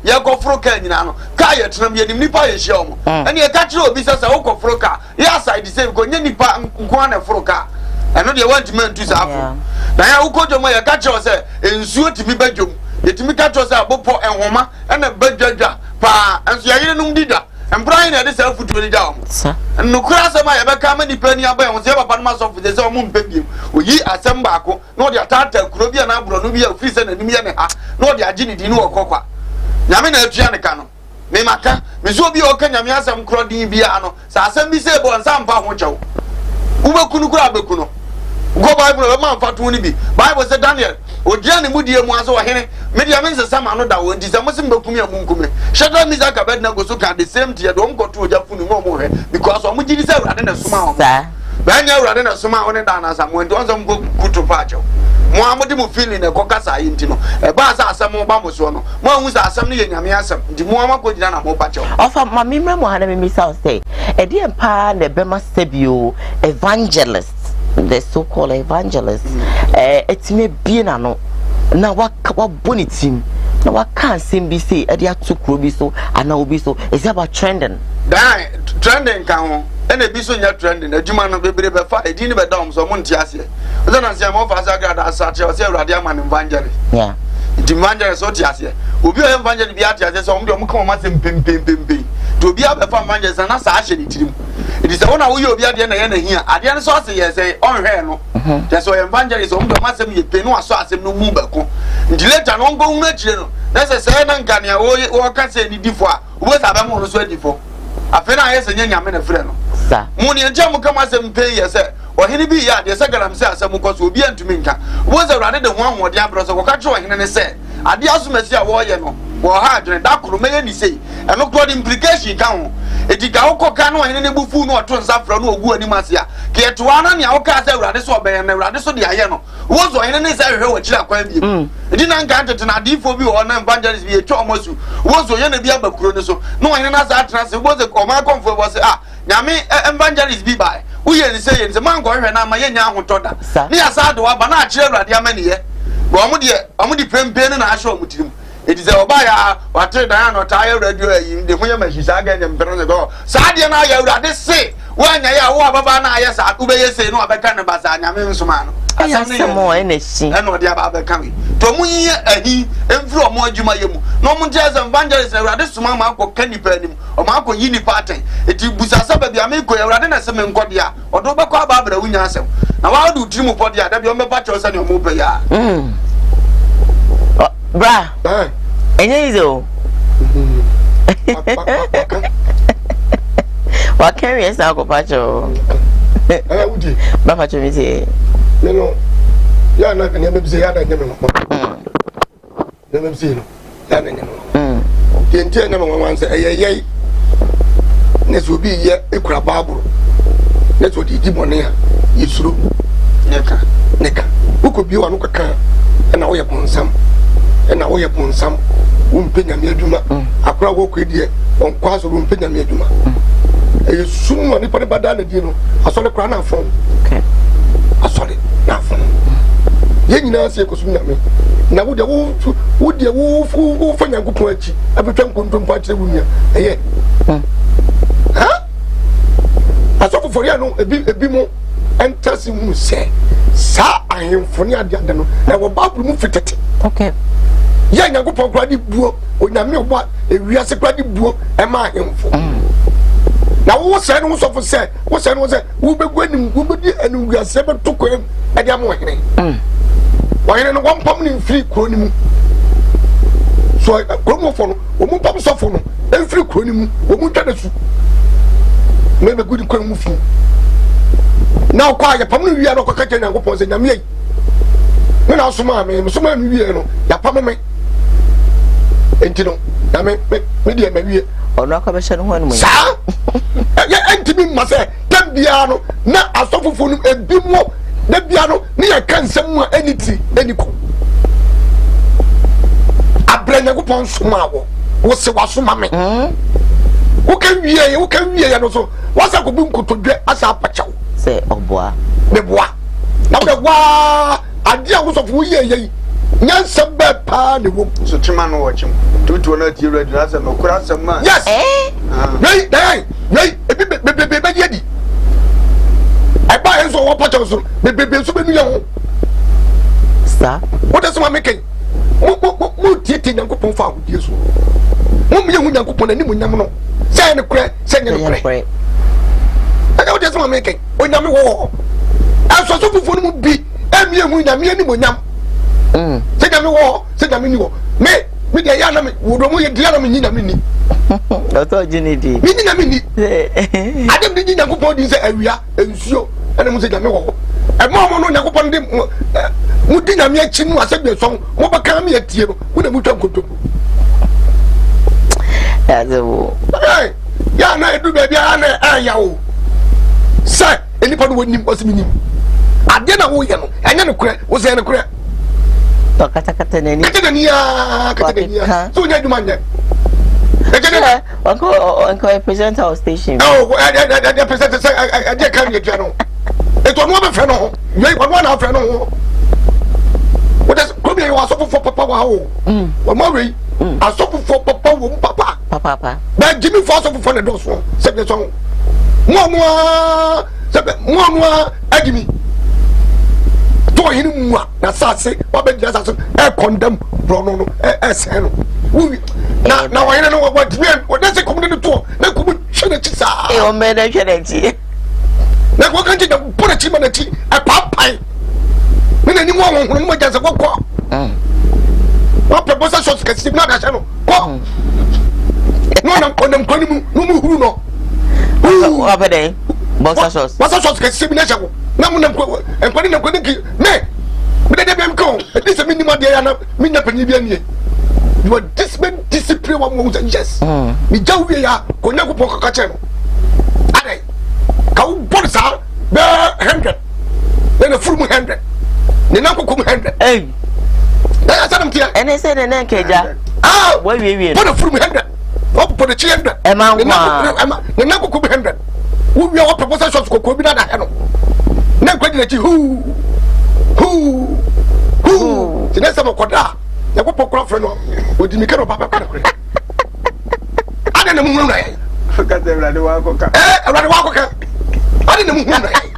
ye ko fro ka nyina no ka ye tram ye nim nipa ye hye o mo ene ye ka kire obi se wo ko fro ka ya side se ko nye nipa nko na fro ka eno de want man to safo na ya ukojo mo ya ka kire se ensuo timi badwom ye timi ka kire se abopo enhoma ena badwadwa pa enso ya yire num dida employee na de se afutu ni da o no kura se ma ye be ka ma nipa ni aba ye se papa no ma so fu se o mo mpebiem oyi asem baako no de atata kuro bia na aburo no bia ofri se na nim ye ne ha no de agi ni di no okokwa nyame na atua ne ka no me maka me so bi o ka nyame asem kuro din bia no sa asem bi se bo nsa mpa ho chew ubekunu kura abekuno go bible ma mfa to ni bi bible say Daniel odia ne mudie mu aso ohene media men se sama no da wo ndi se mo sim bekumi amunkume shada mi zaka bed na go so ka the same tie do mko to oja funu mo mo he because o mo gidi se urade na suma ho ba nya urade na suma ho ne da na sa mo ndi on so mko kutu pa chew mo amodi mo feeling na ko kasa yi ntino e ba sa asem ba mo so no mo hu sa asem no ye nyame asem ndi mo amako gina na mo pa chew ofa ma mimra mo hana me say e di empa na be ma sebio evangelist the so-called evangelist it's me being no na wa boni team na wa kan sim bi say e dey atukro bi so ana obi so is about trending trending kan ho ene bi so nya trending adwuma no bebre be fa edi ni be dom so mo ntia ase o na nsia mo fa sa grada asache o se urade ama evangelist yeah the evangelist so tia ase obi o evangelist bi atia ase so mo de mo kan ma se pempempempe to obi abefa evangelist na sa ahye ni tirim it is one wo ye obi ade na ye na hia ade ne so ase ye say on hwe no just so evangelist o mo ma se me pe no aso asem no mu bako ndi later no ngo hu akire no na se say na nkania wo ka se ni difo a wo sa ba mo no so difo afena aye se nya nyame na frɛ no sa mu ni ntia mo kama se mpe ye se ohene bi ya de se garam se asem ko so obi antumi nka wo se urade de ho ahode abro so ko ka kye ohene ne se ade asomasi a wo ye no wo ha adwene da koro meye ni sei eno kro the implication kan ho Ediga oko ka no hene ne bufu no oto nsafra no ogu ani masia ke etoa na ne awoka asa urade so oben na urade so de aye no wozo hene ne sa hwehwe wachira kwa bi edi na nka tete na difo bi wo na evangelist bi etwa omosu wozo ye na bi abakuro ne so no hene na sa atena se wozo koma konfo bo se nyame evangelist bi bai uye ni se ye ni man go hwe na ma ye nya ahotoda ne ya sa de wa ba na akire urade amaniye bo omudi pempe ne na ahwe omutirim it is a buyer, what down or tire radio, the women she's again and go. Sadia na ya this say when ya Baba yes, I could say no other kind of bazaar, Yamin. I have some more energy and what the other coming. Tomui he and flow more Jumayum. No one jazz and vandals and this mamma or Kenny Penny or Marco Yini Party. It was a suburb of Amico rather than some Godia or Dobaka Barbara Winyasem. Now how do Timo Podia that you're patches and your mobile? Bra, enye izo. Wa carry esa ko pacho. Udi. Ba pacho mi se. No. Ya na kanya me bise ya da nyame no. Na me bise no. Ya na nyame. Tente na mo wan se eyeye. Ne so bi ye ekura baburu. Ne so di bone ya. Yisuru. Neka. Uko bi wa no kaka. Na wo ye bonsam. Na wo ye bonsam umpenya me aduma akora wo kwedie on kwaso umpenya me aduma e sumu ni pare bada na di no asole kora na afon asole na afon ye nyina se ko sumu me na wo de wo fanya nkupon achi abetwa nkontom pa kire wunya eye ha asofo foria no ebi mo entasi mu se sa ahemfo ni ade no na wo babulu mu fitete okay ya nyagopon kwa di buo onyame obo ewiase kwa di buo e ma ahemfo na wo se no so fo se wo se no se wo begu anim wo bedi anim wiase be toko e de am ohene wo hene no wo mpam ni mfiri kro ni mu so kromofo no wo mu mpam sofo no mfiri kro ni mu wo mu twa su me begu di kro mu fi na kwa ya pam no wiya no kwa ka nyagopon se nyame yi me na suma me suma mi wiye no ya pam me entino na me dia me wiye ono aka be hye no ho no sa ya entimi ma se tambia no na asofofo no ebimo na bia no ne ya kansam mu aniti aniko abranya go pon suma wo se wasuma me wo kan wiye ya no so wasa ko bi nkotodwe asa apachaw se oboa me boa na wo wa adia wo so fu ye nyansa be pa ne wo so chima no watchim tutu na ti ready na se no kura sam ma yes hey be yedi e ba enso wo pacho so be so be nu ye ho sa what does one make mo tieti nyankopon fa agudie so mo me hu nyankopon ani mo nyam no se ne kure aga what does one make onyame wo aso so fufu no mu bi emi hu nyame ani mo nyam se nyame wo se nyame ni wo me dia ya na me wo do mo ye dia na me nyina me ni oto jinidi me nyina me ni adem di nyankopon di se awia ensuo ene mo se nyame wo e mo no nyankopon di mu di nyame achi nu asebie so mo ba kan me atie no wo na mu twa nkoto ya zewo ya na edu be bia na aya wo sa enipa no wonim osiminim ade na wo ye no anya ne kure wo se ne kure to kata neni kata so nya duma nya Uncle present our station. Oh, I present say I just can't get you. It was one friend no. You one friend no. What does come here was for papa wow. Mary, I saw for papa. But Jimmy Foster for the dose one. Said the song. Mama, Agimi. To him na sase what be just as condemn no SN. Na wa no what does it come to na come chene chisa e o me na chene chi na ko kan ti da pura chi mana chi e papai me na ni mo ho mo janse ko wa proposa shot ka si na ka chano ko no na ko nam ko ni mu huru no wa pe dey bosa shot ka si na chako na mu nam ko en ko ni nam ko ni me de biam ko this me ni ma de ya na me na pani bia nie you are this si pray one more yes me jaw we ya ko na ko poko ka che no ade ka wo bon sa be 100 na furu mu 100 ne na ko 100 eh ya sanam tia ene se ne na keja wa wie bon furu mu 100 o po de 100 e ma ne na ko 100 wo wi o proposal shop ko bi na da he no na ko di na chi hu tinesa makoda ya ko pokora fre no odi mi kero papa kwa ade na muhunu na ye ka te brade wa ko ka brade wa ko ka ade na muhunu na ye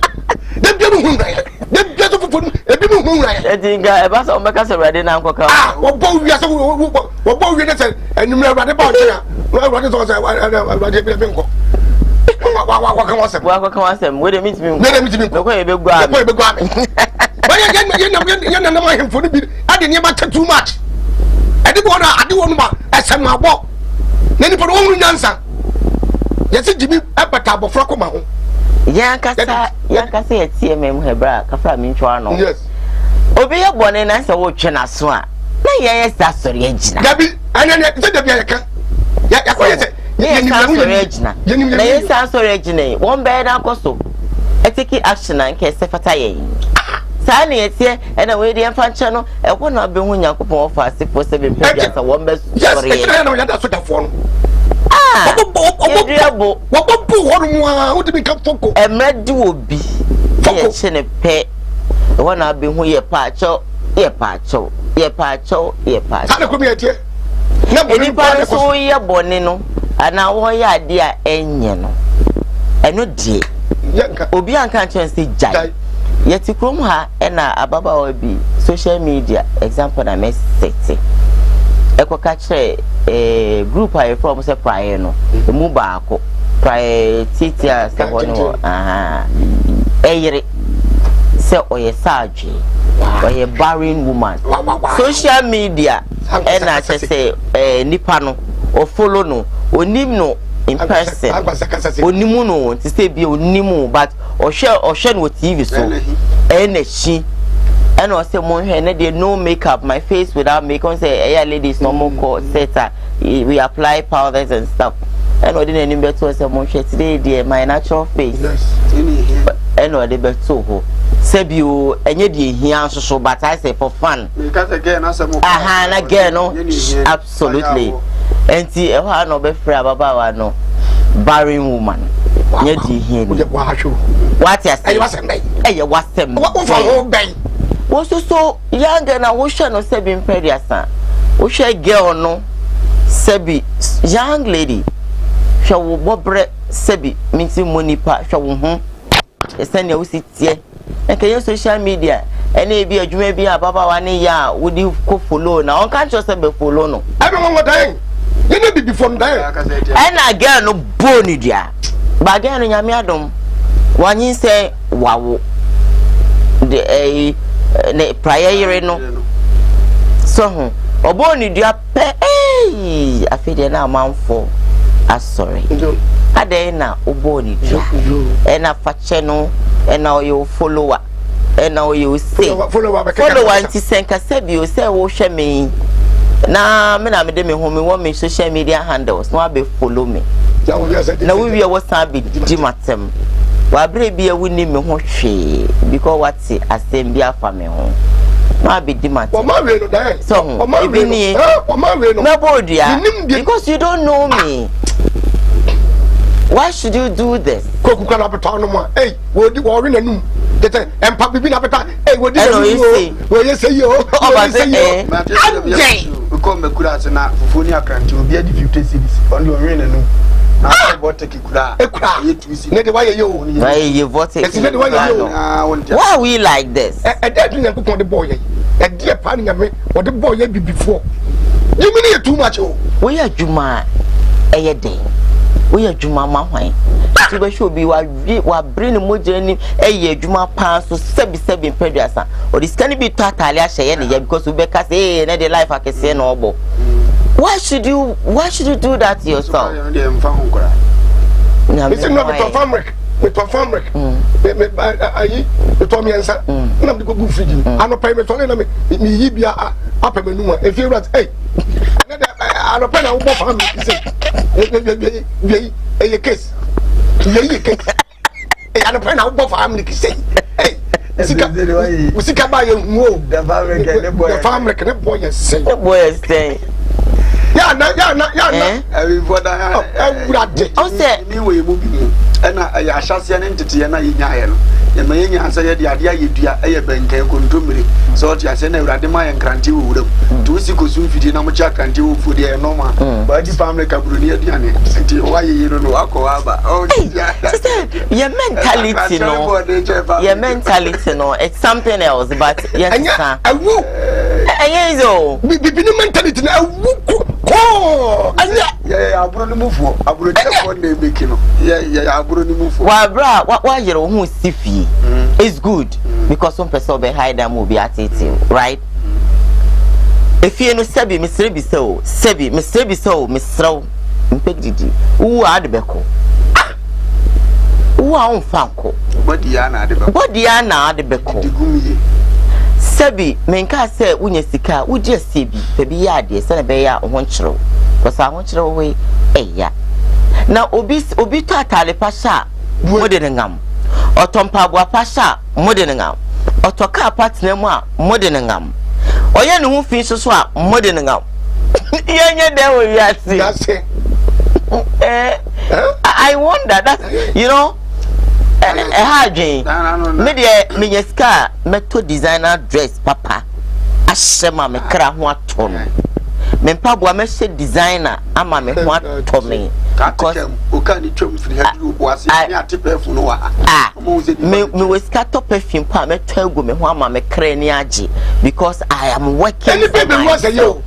de bia muhunu na ye de bia so fofo e bi muhunu na ye edinga e ba so mbeka se brade na ko ka wo bo wi ase wo bo wi ne se enumre brade ba o ya brade so se brade bi nko wa kan wasem we de meet me ko e be gua me yen na ma hemfo ni bi ade ne ba too much ade wonu ba esem abo na ni podo wonu nyansa yesi jibi abata abofra ko ma ho yan kasa ye tie mem hebra kafra mi ntwa no yes obi ye bone na se wo twe na so a na ye sa sori agina dabi anya ne se dabi ayeka ya ko ye se na ye sa sori agina won be na koso etiki action na nke se fata ye sani etie ena we dey fancha no e ko na be hu Yakobon ofa sipo se be pedi asa wo be sori yes e na ya da so da fo no obo hono a wo de bi ka foko emredi obi ye che ne pe e wo na be hu ye paacho sani ko mi etie na bo ni pa so ye bone no ana wo ye ade a enye no eno die obi anka chense jai yeti krom ha ena ababa obi social media example na me sete ekoka kire group I from say prayer no emu baako prayer titia se hono eyire se oye saje oye barren woman social media ena say nipa no o follow no onim no in person onimu no ti say bi onimu but o share no TV so energy and o say mo hwe na dey no makeup my face without makeup say ladies normal call setter we apply powders and stuff and o dey any better say mo hwe today dey my natural face and o dey better ho say bi o enye dey hia so but I say for fun because again na say mo na again no absolutely enti e ho no be free ababa wa no barren woman nye di hia ni what you say wasem wo fa ho ben wo so young na wo hwe no se bi imperiasa wo hwe girl no se bi young lady hwe wo bobre se bi minti monipa hwe wo ho esane wo sitie enke social media ene bi adwuma bi ababa wa ne ya wo di ko follow na on kan cho se be follow no ebe mo dan you know be from there ena girl no boni dia ba girl no nyame adom wanyin se wawo de ne prayer yire no so ho oboni dia pe afide na amanfo asori ade na oboni dia ena fache no ena oyo follower ena oyo say follower nti senka sabi o say wo hwe me na me na me de me ho me wo me social media handles no abe follow me na we was be dimatem wa bre bia wuni me ho hwe because what asem bia fa me ho ma be dimatem o ma we no dai so o ma we no na bodia because you don't know me. Why should you do this? Kokuka na peta no mo eh wo di wo ri nanum tete empa bibi na peta eh wo di nanum wo ye say yo o ba say ko me kura se na fufoni akranti obi adi 50 cedis on the ri nanum na vote ki kura ye twisi ne de wa ye yo why you vote why we like this that do nyankopon de boy ye de pa ni nyame wo de boy ye bibifo you mean too much oh we adwuma eye den we adwuma ma hwan ti be show bi wa bring moje ni eye adwuma pa so sebi peduasa o this can be totally a share ne because we be ka say na the life akese na obo why should you do that to yourself it's not with perform rec me ayi me to me ansa na me go go free ano pay me to na me yi bia apemanu e fi rat hey no pen na family say e case ye case e no pen na family say hey usika ba ye hu the family can boy say ya na everybody o say ni we mu bi na ya ahase ne ntete na yenya no ya mayenya ansa ye de ade ayedua eye benkan kontomire so o ti ase na urade ma ye nkranti wo wuram to si ko sun fidi na mo cha kranti wo fudi e normal ba di family kaburu ni aduane nti wa ye no akwa ba oh your mentality no it's something else but yes sir bibi ni mentality na ko yeah aburo ni mufo aburo chefo na ebeki no yeah aburo ni mufo wa bra wa yere wo hu sifi is good because some person be hide am obi atete right if you no sebi misrebi so misrew mpegidi wo ade beko wo a onfanko body ya na ade beko digumiye sebi menka se wunya sika wudi sebi bebi ya ade se na be ya ho nkyero because ho nkyero we eya na obi to atale pasha mode ne ngam otompa bo pasha mode ne ngam otoka partner mu a mode ne ngam oye ne hu fi so a mode ne ngam yenye de wo wiase I wonder that you know me yeska meto designer dress papa ashema me kra ho atono me mpaboa me she designer ama me ho atono because okani twem firi hadu boase ni atepefu no wa me weska to perfume pa me to egu me ho ama me kra ni age because I am working any baby was you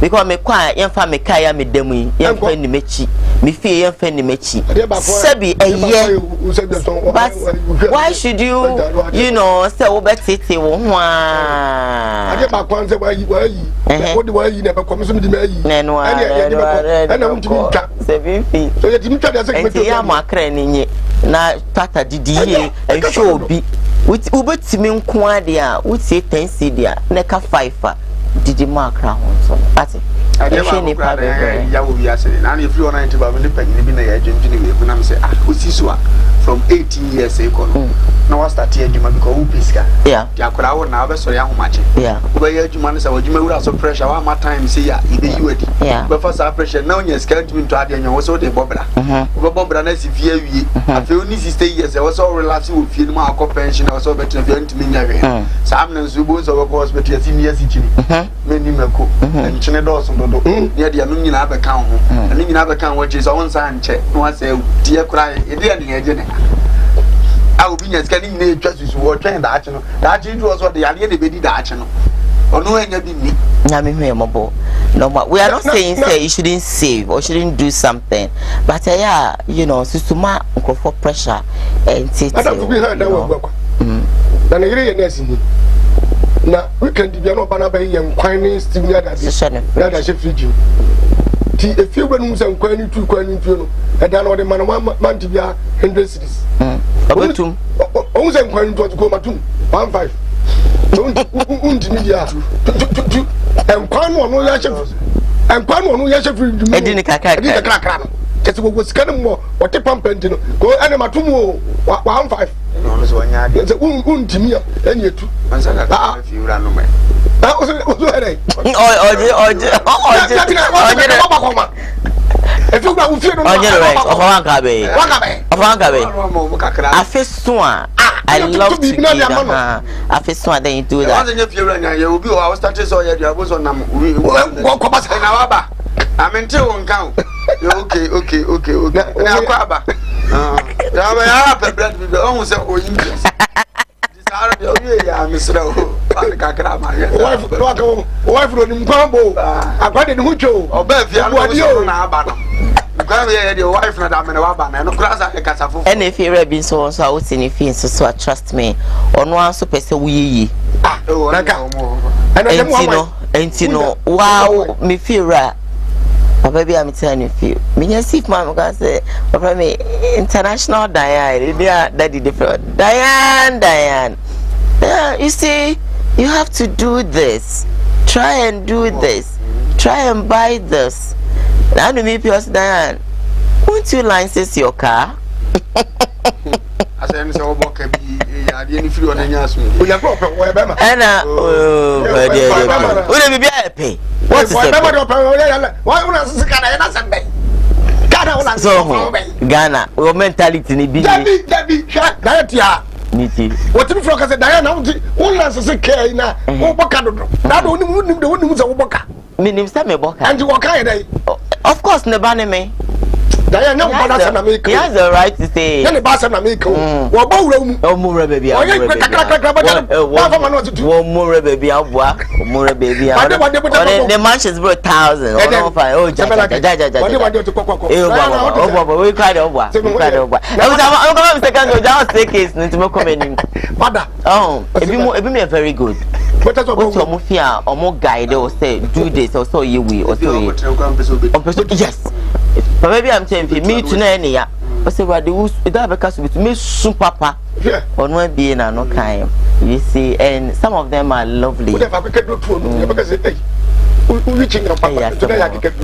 because me kwa yemfa me kaya me demu yemfa ni mechi me fie yemfa ni mechi sebi eye but why should you know say wo betete wo ho a ade ba kwan say wayi wo de wayi na be kom so me di me ayi nenu ana mutumi twa sebi fi so ye timi twa da say me ya ma kra ni nye na tata didi ye e show bi wo betimi nko ade a wo tie 10 cedi a na ka 5 didi makra honso ati ade ni pa be ya wo bi ase na na free online ba me pagini bi na ya dwendwene we bu na me say osiso a from 18 years ago no na wa start ya djuma because who piska yeah ya kora wo na be so ya homache yeah wo ya djuma no say wo djuma wura so pressure wa ma time say ya ibe yiwadi be for sa pressure na onya schedule to ade anya wo so de bobra wo bobra na si fie wie afi oni 60 years wo so relax wo fie no ma akọ pension wo so betre fie ntimi nyawe sam na nso bo so wo hospital ya senior city me ni meko nchine do so dodo ne de anu nyina abeka ho anu nyina abeka ho je so won sa nche no wa say die kura e de ne eje ne I will be scanning the justice war train that no that it was what the alien baby that no or no any be me no we are not saying say you shouldn't save or shouldn't do something but yeah you know sistema for pressure and I don't be heard that work then here yes na we can be no bana by yan kwan still that she feed you ti if you when say kwan tu no e da no de man ti bia 100 cities abatum o say kwan tu ko matum 15 undi ni dia en kwan no ya chef e di ni kakra kesi wo sika no wo te pampenti no ko ene matum o 15 no so nya de undi mi ene etu ansa ka fi ura no me oje if you go feel I love to be I feel so then you do that. You be I start so you was on nam I'm until one count. Okay. Now kwaba. Ya ba bread be almost o English. Yeah, Mr. Wife from Mkwambo. I didn't hucho. Or Bevia, na abana. Your wife na damn abana. No class at the Casafo. And if you're being so out in if so trust me. On one super say we. And you know, wow, me feel right. Baby, I'm telling you, me see if mama can say, "Papa, me international Diane, they are daddy different. Diane. Yeah, you see, you have to do this. Try and do this. Try and buy this. Now to me Pius Diane. Won't you license your car? I say say obo ka bi ya de ni firi ona nya so. O ya pro pe wo be ma. Ana o de bi a pay. What is it? Why una se kana ya na sembe. Ghana una so Ghana your mentality ni bi. Dabi diet ya. Niti. What me fro ka say Diana una se kai na wo boka dodo. Na do ni se wo boka. Me nim say me boka. And you work here. Of course ne ba ne me. He has the right to say. Then the boss and America. What about room? Oh, more baby. Oh, more baby. More baby. The match is brought 1,000. Oh, we cried over. I'm going to second. Just take case. No comment. Oh, if you are very good. What's your mafia or more guide or say do this or so you will or so yes. But maybe I'm saying me to any I say what do that because with me super papa or no being no kind. You see, and some of them are lovely.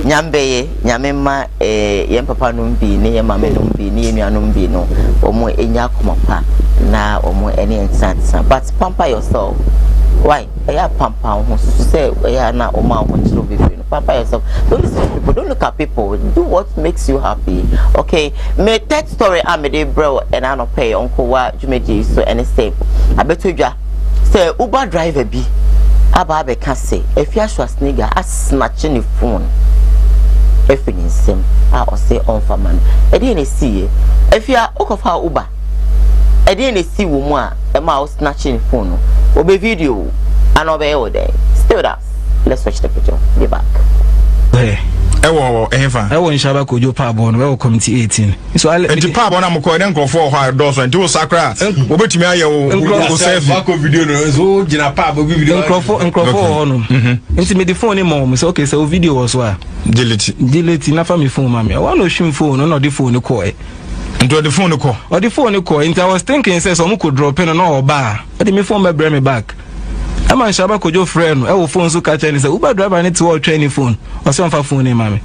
Nyambe nyamema yem papa numbi ni yem mama numbi ni yem numbi no omo enya komapa na omo any instant but pamper yourself. Why? I pamper who say na oma who be pamper yourself. Don't listen to people, don't look at people, do what makes you happy. Okay, me that story I'm a bro and I don't pay uncle what you made so any say I bet you say Uber driver be Ababe can say if you are nigga I snatching the phone if you sim I say on for man I didn't see if you are of Uber I didn't see woman a mouse snatching the phone obe video and obey all day still that let's watch the picture be back. Ewo ehefa ewo nshaba kojo pabo no committee 18 so enti pabo na mko den krofo ho do so enti wo sakra obetumi aye wo save bako video no so gina pabo video krofo ho no enti me the phone ni mo so okay so video was wa delete na fa me phone ma me wa no shim phone no the phone ko e enti the phone ko o the phone ko enti I was thinking say so mo could drop in no oba o the me phone me bring me back ama nshaba kojo friend e wo phone so catch any say Uber driver need to all training phone o say on fa phone ni mame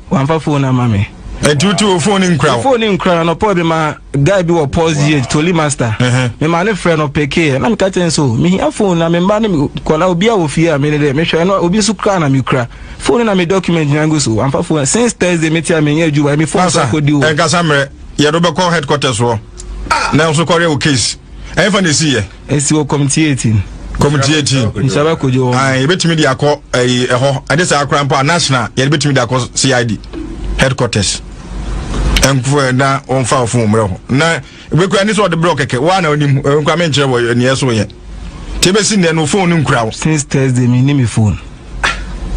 one fa phone na mame e tutu phone in crowd no problem ma guy bi wo pause here toli master me ma ne friend no peke na me catch so me a phone na me ba ne kola obi a wo fie a me ne me hwe no obi su kra na me kra phone na me document na go so one fa phone since Thursday me tia me nya juwa me phone so ko di wo en kasa mre ye do be call headquarters wo na so correct case e fa ne see e si wo committee 18 committee 18 nshaba kojo ai betimi dia ko ho ade sa akrampa national ye betimi dia ko CID headquarters enfu na on fa fun mre ho na beku ani so de block keke wa na onim enku amenkire wo ni yeso ye tebesi ne no phone nkura since Thursday me ni me phone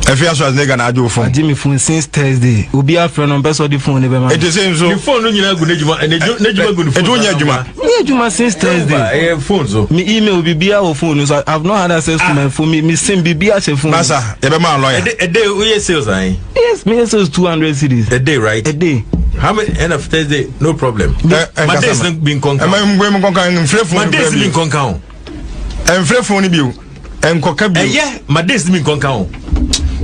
efia so as nega na ajo phone me phone since Thursday obi afre no person the phone be ma e dey say so the phone no nyina gu nejuma nejuma gu phone e do nya ejuma since Thursday phone so me email bibia o phone so I've not had access to my phone me sim bibia che phone masa e be ma lawyer a day we sales ai yes me sales 200 cedis a day right a day how many end of Thursday no problem my days been conquer my conquer free phone my days been conquer and free phone bi en koka bi yeah my days been conquer.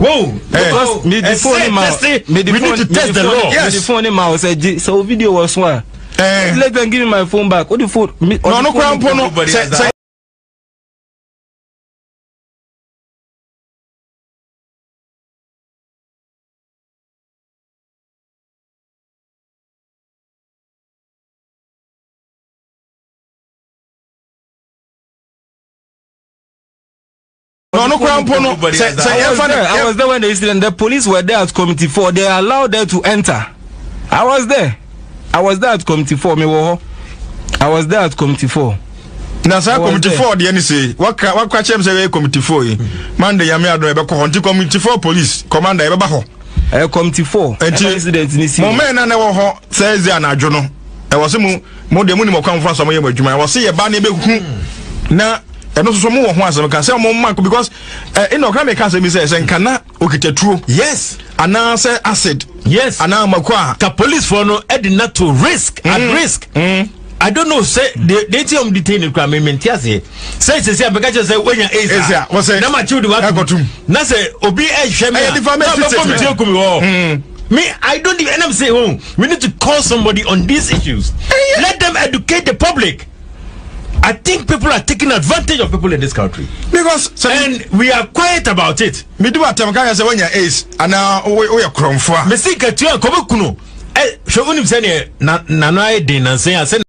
Whoa! Because me the phone we need to test the law. Yes. The phone ma said so video was one. Let them give me my phone back. What the phone? No crime no. No crime no. I was there when the incident. The police were there at committee 4. They allowed them to enter. I was there at committee 4. I was there at committee 4. Now sir, committee 4 the any say what chem say committee 4 man the yame adon e be ko committee 4 police commander e be ba ho committee 4 incident ni si mo men na wo ho Thursday anadwo no e wo se mo de mu ni mo kwan fa so mo ye adwuma wo se ye ba na e be hu na eno so mo wo ho asem kan say mo man because in okra me kan say mi say nkana okitaturo yes ana say acid yes ana makwa ka police for no e did not to risk at risk I don't know say they tell detain the crime me say abeka say when you is na ma child wa na say obi e hwe me committee Me, I don't even. And I'm saying, oh, we need to call somebody on these issues. Let them educate the public. I think people are taking advantage of people in this country because and we are quiet about it. Me do what I'm going to say when you're ace and now we are crumfwa. Me see that you are coming kuno. Show unim say na no I did and say I said.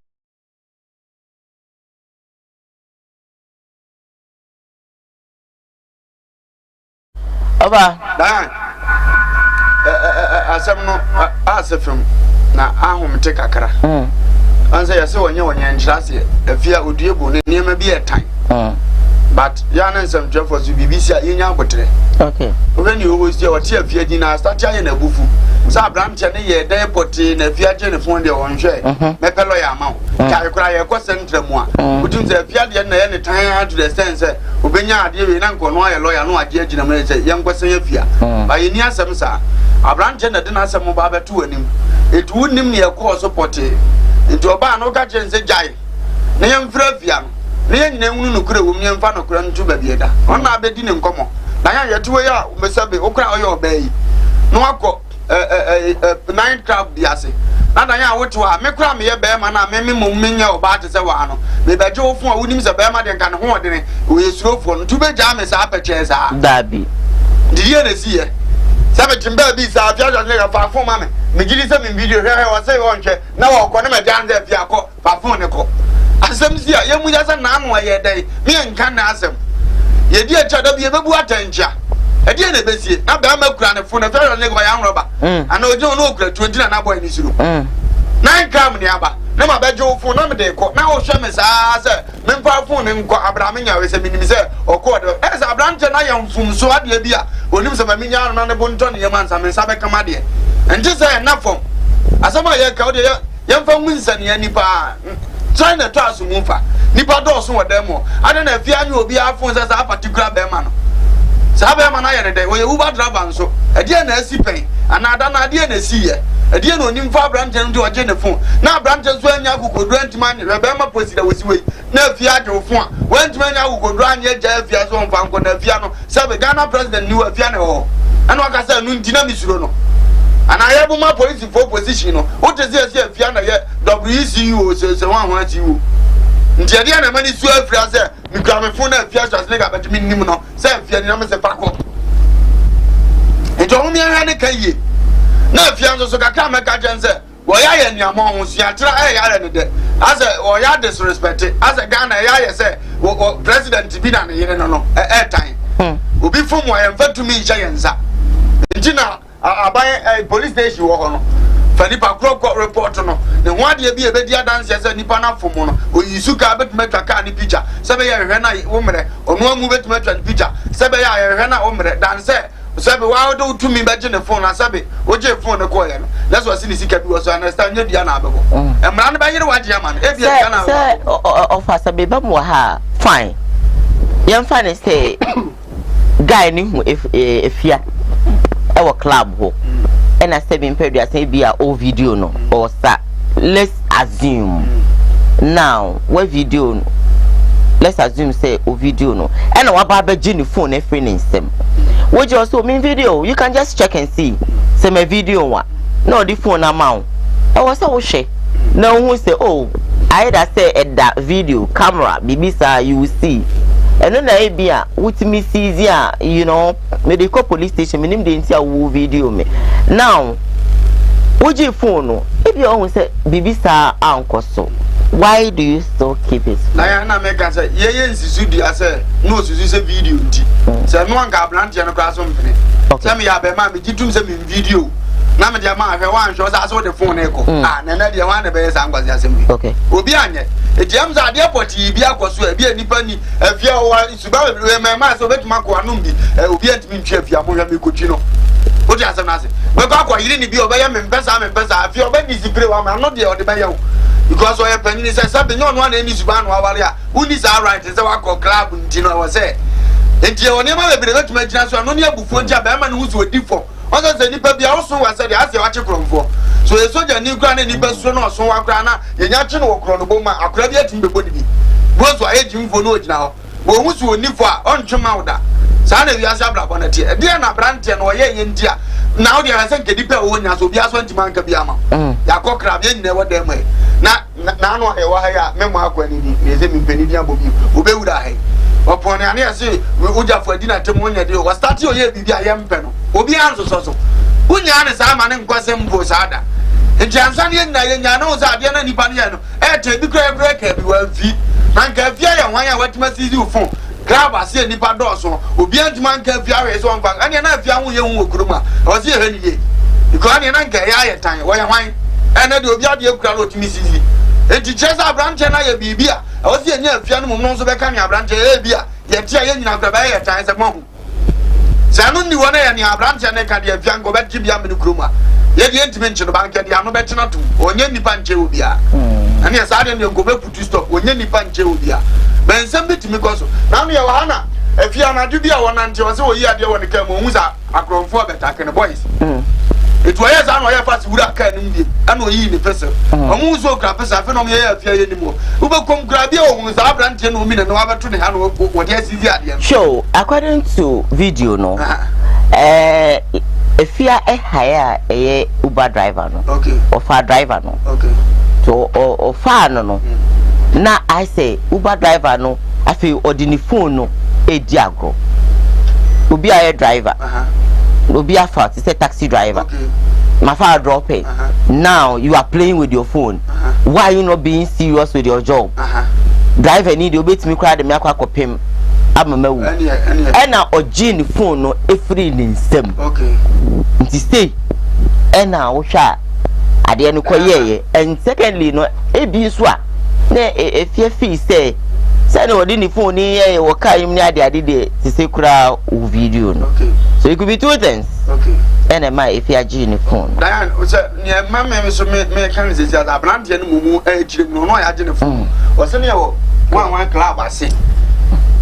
Oba. Asem no asefem na ahom te kakra. Ansa ya se wonye nkyirase afia oduebo ne niam bi etan. But ya na nsem twefo so BBC yenya abotre. Okay. When you always say what afia di na start ya na bufu. Sa branch ne ye deport na afia je ne fon de wonhwe. Me pelo ya ma. Ka ekura ye ko central mu a. Udum se afia de na ye ne tan to the sense obenya ade we na nkono ya lawyer no ade agina me se ye nkwesen afia. Ba ye ni asem sa. Abranche na de na asem ba betu anim. Etu unim ne ye ko support. Nti oba no ka chense jai na ye mfra afia no na ye nyina hunu no kure wo me mfa no kure ntu ba bieda ona abedi ne nkomo na ya yetuwe ya mesabe okura oyo obai no akọ 9 club biase na dan ya wotu a me kura me ye be ma na me mum menya oba te se wa no me beje ofun a wonim se be ma de nka ne ho de o yesurofo no tu be ja me sa apeche sa dabi diye na siye sabe timba bi sa afia jo ne ga fa fun ma me gidi se me video hwe wa se won hwe na wo ko ne me dan ze afia ko fa fun ne ko asem si a ye mu ya sa na anu ye dai me nka na asem ye di echa da bi ye bebu atancha e di na besie na ba ma kura ne fun na fa ne go ya nroba ana ojo no okura 20 na boy ni suru 9 gram ni aba na ma beje ofun na me de ko na wo hwe me sa se me mpa fun ne nko abraham nya we se minim se okọ de e se abraham che na ye mfum so ade bi a onim se ma minya na ne bonto ne ye mansa me sa be kama de nje se na fom asama ye ka o de ye mfa munsa ne nipa China to asumufa nipa do so wodemo ade na afia nya obi afun se sa particular be ma no sa be ma na ye de we uber driver nso e de na asi pen anada na de na asi ye e de na onim fa branch nti oje ne phone na branch so anya gugodro antima ne be ma posida wesi we na afia de ofun a wantima anya gugodro anya ja afia so mfa nko na afia no se be Ghana president ni afia ne ho ana waka se nu ntina misuro no ana ye bu ma police for position no o te se afia na ye WCU se wan wan ti wo nti ade na mani su afia se mi kra me phone na afia so asle ga betimi nim no se afia ni na me se fakọ ejo mi an ne kan ye na afia so kaka me ka jen se wo ya ye niam ho su atra ya ne de as wo ya disrespect as Ghana ya ye se president bi na ne ye no time obi fom wo ye mfatumi nja ye nza nti na aban police station wo ho no fanipa kroko report no ne ho ade bi e be dia dance se nipa na fom no oyisu ka betuma twaka ni picture se be ye hwe na wo mre onu amu betuma twa ni picture se be ye hwe na wo mre dan se be wa do tumi be je ne phone na se be o je phone ne ko ye no let's was see sika bi was understand nya bia na abebo emra ne ba yire wa je ama e bia na se offer se be ba mo ha fine yam fine say guy ni hu efia e wo club ho and I said in period I say be a old video no or sa let's assume now what video no let's assume say o video no and what baba gini phone e friend nsem what you also mean video you can just check and see say my video one no the phone amount I was so share now who say oh I either say that video camera bibisa you will see and then I be with me see you know me dey call police station me name dey see a video me now oje phone no if you always say bibisa anko so why do you still keep it na ya na make say ye nsisu di ase no susu say video nti say no anga brand ya no kwa so mfene say me ya be ma me gitum say me video na me dia ma hwe wan hwe say so the phone e ko na na dia wan na be say angwazi asem bi okay obi anye etiam za dia poti bi akoso e bi anipa ni afia wa suba we me ma so betuma ko anum bi obi antimi ntwe afia mo hwe me kochi no o dia asem na ase we ko akwa yiri ni bi obeya me mpesa afia oba ni sipre wa ma no dia o de be yawo because we penny say sabe no no na ni suba no aware a uni za right say wa ko club ntino wa say enti o ne ma be be betuma gina so no ne abufuo ntia be ma no huzo odifo ozo se nipa bia oso wa se de ase wa chikromfo so e soja ni kura ne nipa so na oso wa kura na yenya chi no wokro no boma akura bia tim bebo ni bi bozo aye jimfo no ogina ho wo huzo onifo a ontwema woda Sana we asa bra bona tie. Dia na brante no ye ntia. Na wo dia asa nkedipa wo nya so bia so ntima nka bia ma. Ya kokra bia nyina wo dem e. Na no e wa ha ya memo akwani ni. Eze mi mpani dia bobi. Obewura ha. Opone ane ase uja fo adi na temu nya de o start o ye bibia ye mpe no. Obi anso so. Unya ne sa ma ne nkwasem bo sada. Nti ansan ye na ye nya no za ade na nipa ne no. E te bi kra break bi wa fi. Man ka fia ya wan ya watima sisi ufon. Grab ase nipa doso. Obi antuma nka fia we so nfa. Ane na fia hu ye hu okuruma. O se he ni ye. Because ane na nka ya ye tan. Wo ye hwan. Ene de obi ade ekura no otimi sisi. Enti chesa branche na ye bibia. O se nya fia no mum no so be ka nya branche e bia. Ye tia ye nyina kra ba ye tan se mo. Sanu ni wona ye ni branche na ka de fia ngo be tibia me kuruma. Ye de ntimi nche no banke de ano be tena to. Onye nipa nche obia. Ane ya sa de ngo be putu stop. Onye nipa nche obia. Ben sembi timi koso. Na no ye wa na afia na dubia wona nche wo se wo yi ade wona ka mo huza akromfo betake ne boys. Etu aye za no aye fast wura ka nim bi ana oyi ni pese omu zo kra pese afi no me ye afia ye nimo ube kom kra bia ohun za brante no mi ne no abeto ne ha no wo de asizi ade show according to video no efia hire a Uber driver no okay or driver no okay so or far no na I say Uber driver no afi odini phone no edi agro obi aye driver Obi Afat is a taxi driver. Okay. My father drop it. Now you are playing with your phone. Why are you not being serious with your job? Driver need you bit me cry the milk pim. I'm a mewu. And now or Jane phone no every in stem. Okay. To stay. And now sha. At the end of ye. And secondly no a be swa. Ne if your fee say no didn't phone here or carry me at the idea to say crowd video. Okay. So it could be two things. Okay. And am I if you are Gene phone? Diane, near mamma, so me can say that a brand and mumu no I had in the phone. Or send you one club I say.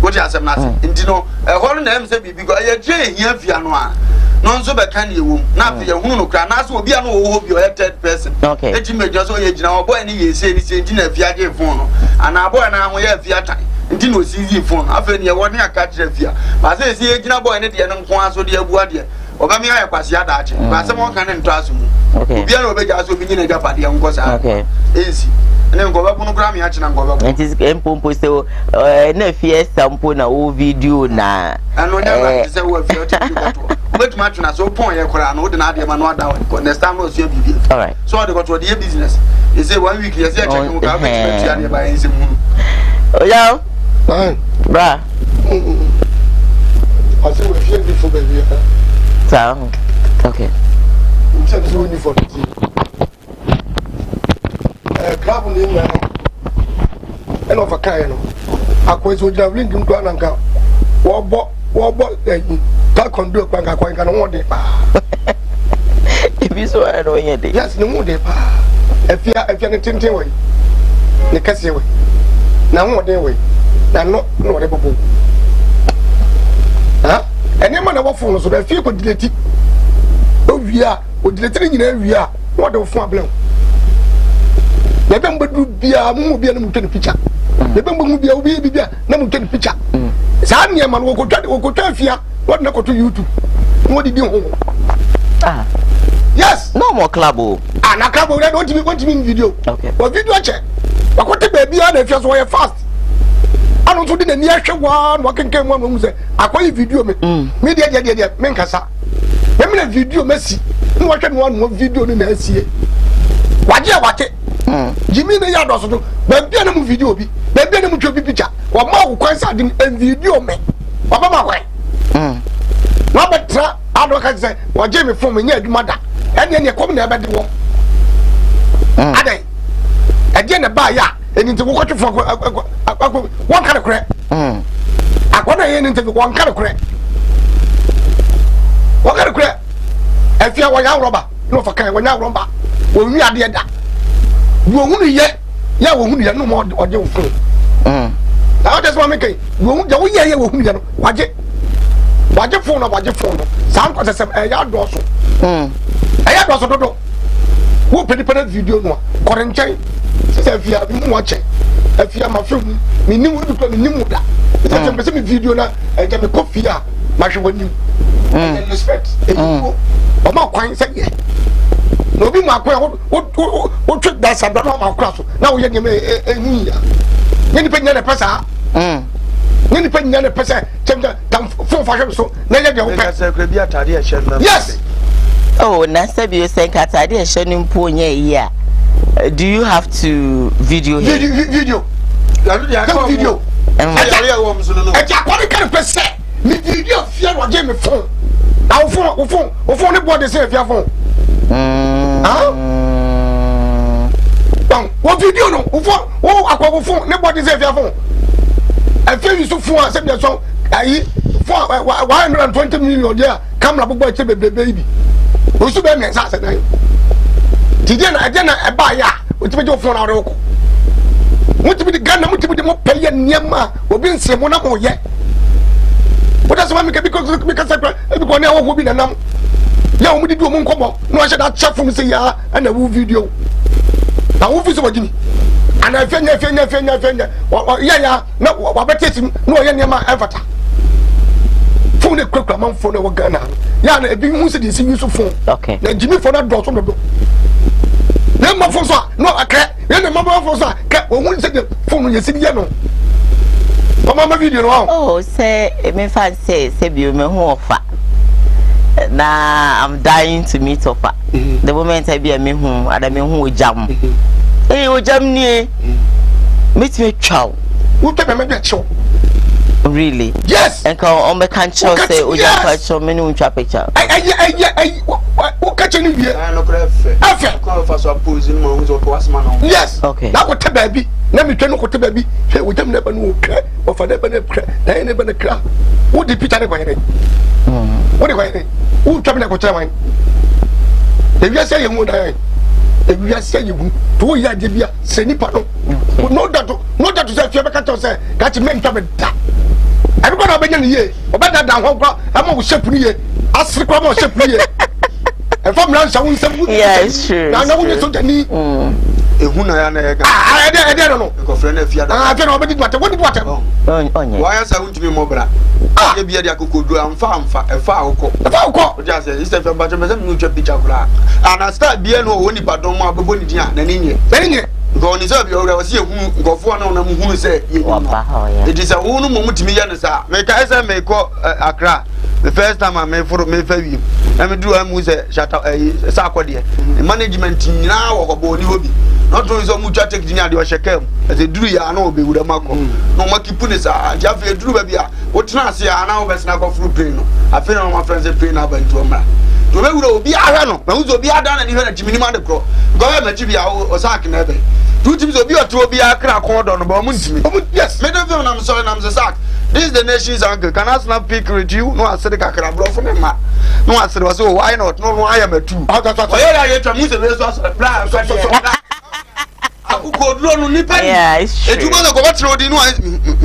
What you have nothing. And you know, a whole name say because you're Jay here Fianoa. Non so can you not your who can ask will be an old your third person. Okay. Let me just age now, boy, and he say this engine if you are phone. And our boy now we have theatre. Dino CZ phone. After you want to catch a fear. But I say, Gina boy, and the young one so dear Guardia. Obami, I pass your dad. But someone can trust me. Okay. Piano Vegas will begin a Japadi and goes out. Okay. Easy. And then go up on Grammy action and go up. It is Empompo so no fear sample na video na. And whenever say what much much na so point your Koran, no deny the man down. Understand what's your baby. All right. So I got to the business. They say 1 week, yes, I check by his moon. Oh, yeah. Bruh. I say we're here before baby. So, okay. I'm saying so uniform. Club in there. And of a kind. I quite would have linked him to an uncle. What that can do a bank. I quite can want it. If you saw I know yet. Yes, no more. If you're a tinting way, the cassie way. Now, what they way. I'm not whatever. Huh? And then when I walk for so that few could delete it. Oh, we are, or deleting in area. What a problem. The Bamba do be a movie and a picture. The Bamba will be a baby, no can picture. Sanya man will go to fear. What not go to YouTube? What did you? Ah, yes, no more club. And a club that don't want to mean video. Okay, or video check. But what the baby are, they just wire fast. I don't do the near one walking came one who say, I call you video me. Media, Menkasa. Let me video Messi. No watching one more video in the SCA. What you watch it? Jimmy, the yard also, but be a video be, but be a picture. What more quite in video me? What about my way? No, but I don't say, what Jamie from me near mother, and then you come there about the war. Ade, again a buyer. And into what you for one kind of crap. I want to hear into one kind of crap. What kind of crap? If you are young robber, no for kind when you're robber, when we are dead, you won't yet. Yeah, we won't no more or you fool. Now that's what I'm making. We won't go here. You won't watch it. Watch your phone or watch your phone. Some cause a yard also. A yard also. Who put the video no? Quarantine. If you have watching, if you are my film, me knew what you call me. It's a video now. I get a coffee. mashwani and respect o ma kwan say ye no bi ma kwan o trick that sabra no ma kwan so na wo ye nyem ehu ya ni penya na pesa ni penya na pesa temda tam fon fa hwe so na ye de wo pe say bi atade e hye no yes oh na say bi o say atade e hye no mpo nya yi a do you have to video video video ẹ̀jẹ̀ àkọ́ni kẹ́rin pẹ̀ sẹ́ mi video fíẹ́ wọ́n jẹ́ mi fún àwọn fún ní bọ́ọ̀dì sí ẹ̀fíà fún. wọ́n video nù wọ́n àkọ́kọ́ fún ní bọ́ọ̀dì sí ẹ̀fíà fún ẹ̀fíà yìí sún fún wa sẹ́bi ẹ̀sọ́ ẹ̀yí fún 120 million díẹ̀ kámẹ́rà gbogbo ẹ̀kyẹ́ bèbè yìí bi oṣù bẹ́ẹ̀ mẹ́sà àṣẹ náà yìí tìjẹ́ náà ẹ̀jẹ̀ náà ẹ̀ bá yà ó ti fi jẹ́ fún ọ̀rẹ́ ọkọ̀ mutibi di Ghana mutibi di mo peye niema obi nse mo na mo ye oda so ma mi ka sakra e bi ko ne awo bi na nam ya o mu di du o mu nkomo no ahye da chef mu se ya na wo video na wo fi so wagini ana fenya ya na wa betesim no ye niema evata fun ne kwakwa man fo na wo Ghana ya na ebi hu se di si yusu fun okay na jimi fo na do so do ne ma fo so no akre ye ne ma ba fo so ka o hu se de phone ye si ye no mama video no oh say me fan say bi me hu ofa na I'm dying to meet ofa the moment I be me hu ada me hu ojam ojam ni meet me chow who tell me chow really yes and come on me can chow say ojam pa chow me no twa picture o catch any here no afa ko fa so pose no mo so ko asma no yes okay na ko te baby na mi twa no ko te baby she o jam na ba no kra o fa na ba na kra na ne ba na kra wo di picture ne ko yere wo de ko yere wo twa me na ko tira wan e wi ase ye mu da yan e wi ase ye mu to ya de bia se ni pa no no that to say fe be ka to say ka ti me ntwa me da everybody obenya ni ye obeda da ho kra ama wo shape ni ye asiri kra ma shape ni ye and from land shall we say yeah it's true na we so tani ehu na ya na ye ga ede no ko frɛ na afia da afia na obedi twate wodi twate onye wa ya sa wuntumi mo bra ye bia dia kokodu amfa efa akokɔ o ja say is the ba jome sem no twa picture kura ana star bia no woni badon mo abebo ni dia na ninye go ni say bia o wasi ehu nkofo na na muhunu say ye it is a wonu mo mutimi ya ne sa me ka say me ko Accra the first time I me fa wi na me do am say shata sa akode management nyina wo ko bo ni hobi not only so much take the ade o shekem as a duru ya na obe wura mako no makipu ne sa ja fe duru ba bia wo tena ase ya na wo besna ko fru plane no afi na my friends plane na bantu omra to be wura obi ahwe no ma uzo obi ada na ni hwe na jimini ma de kro go ma ji bia o sak na ebe tu timi obi o to obi akra ko do no ba mu ntimi yes me don't feel na am sorry na am say this is the nation's uncle can I snap pic with you no asede kakra bro for me ma no asede was so why not no I am a two o ya ya twa mu se be so bla akuko duro no ni pen etuma na ko batro di no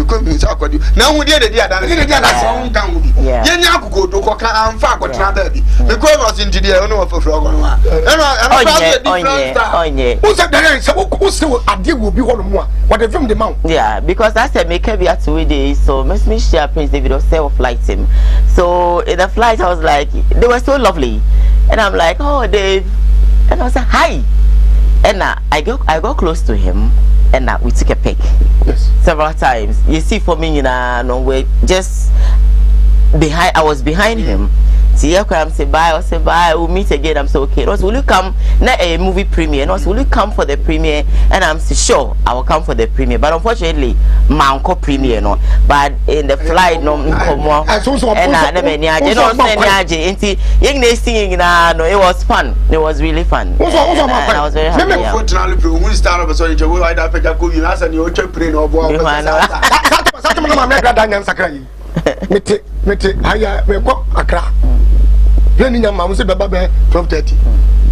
ko mi sa akodi na hu de dia da so hu kan hu bi ye nya akuko do ko kan amfa akotena da bi because was in dia no of fro go no onye who said that say who say ade go bi ho no mo a what the film the man yeah because that's a make be at we day so me share Prince David or say flight him so in the flight I was like they were so lovely and I'm like oh Dave and I was like hi. And I got close to him, and we took a pic. Yes. Several times. You see, for me, no, we're just behind. I was behind him. See, I'm say bye. I say bye. We'll meet again. I'm so okay. Also, will you come? Not a movie premiere. Also, will you come for the premiere? And I'm say sure I will come for the premiere. But unfortunately, my uncle premiere no. But in the flight no, come on. And it was fun. It was really fun. And I was very happy. Unfortunately, we start up so you I da peka ko you asa ni o twa plane no bo mete haya me ko Accra plane nya ma mo se baba be 12:30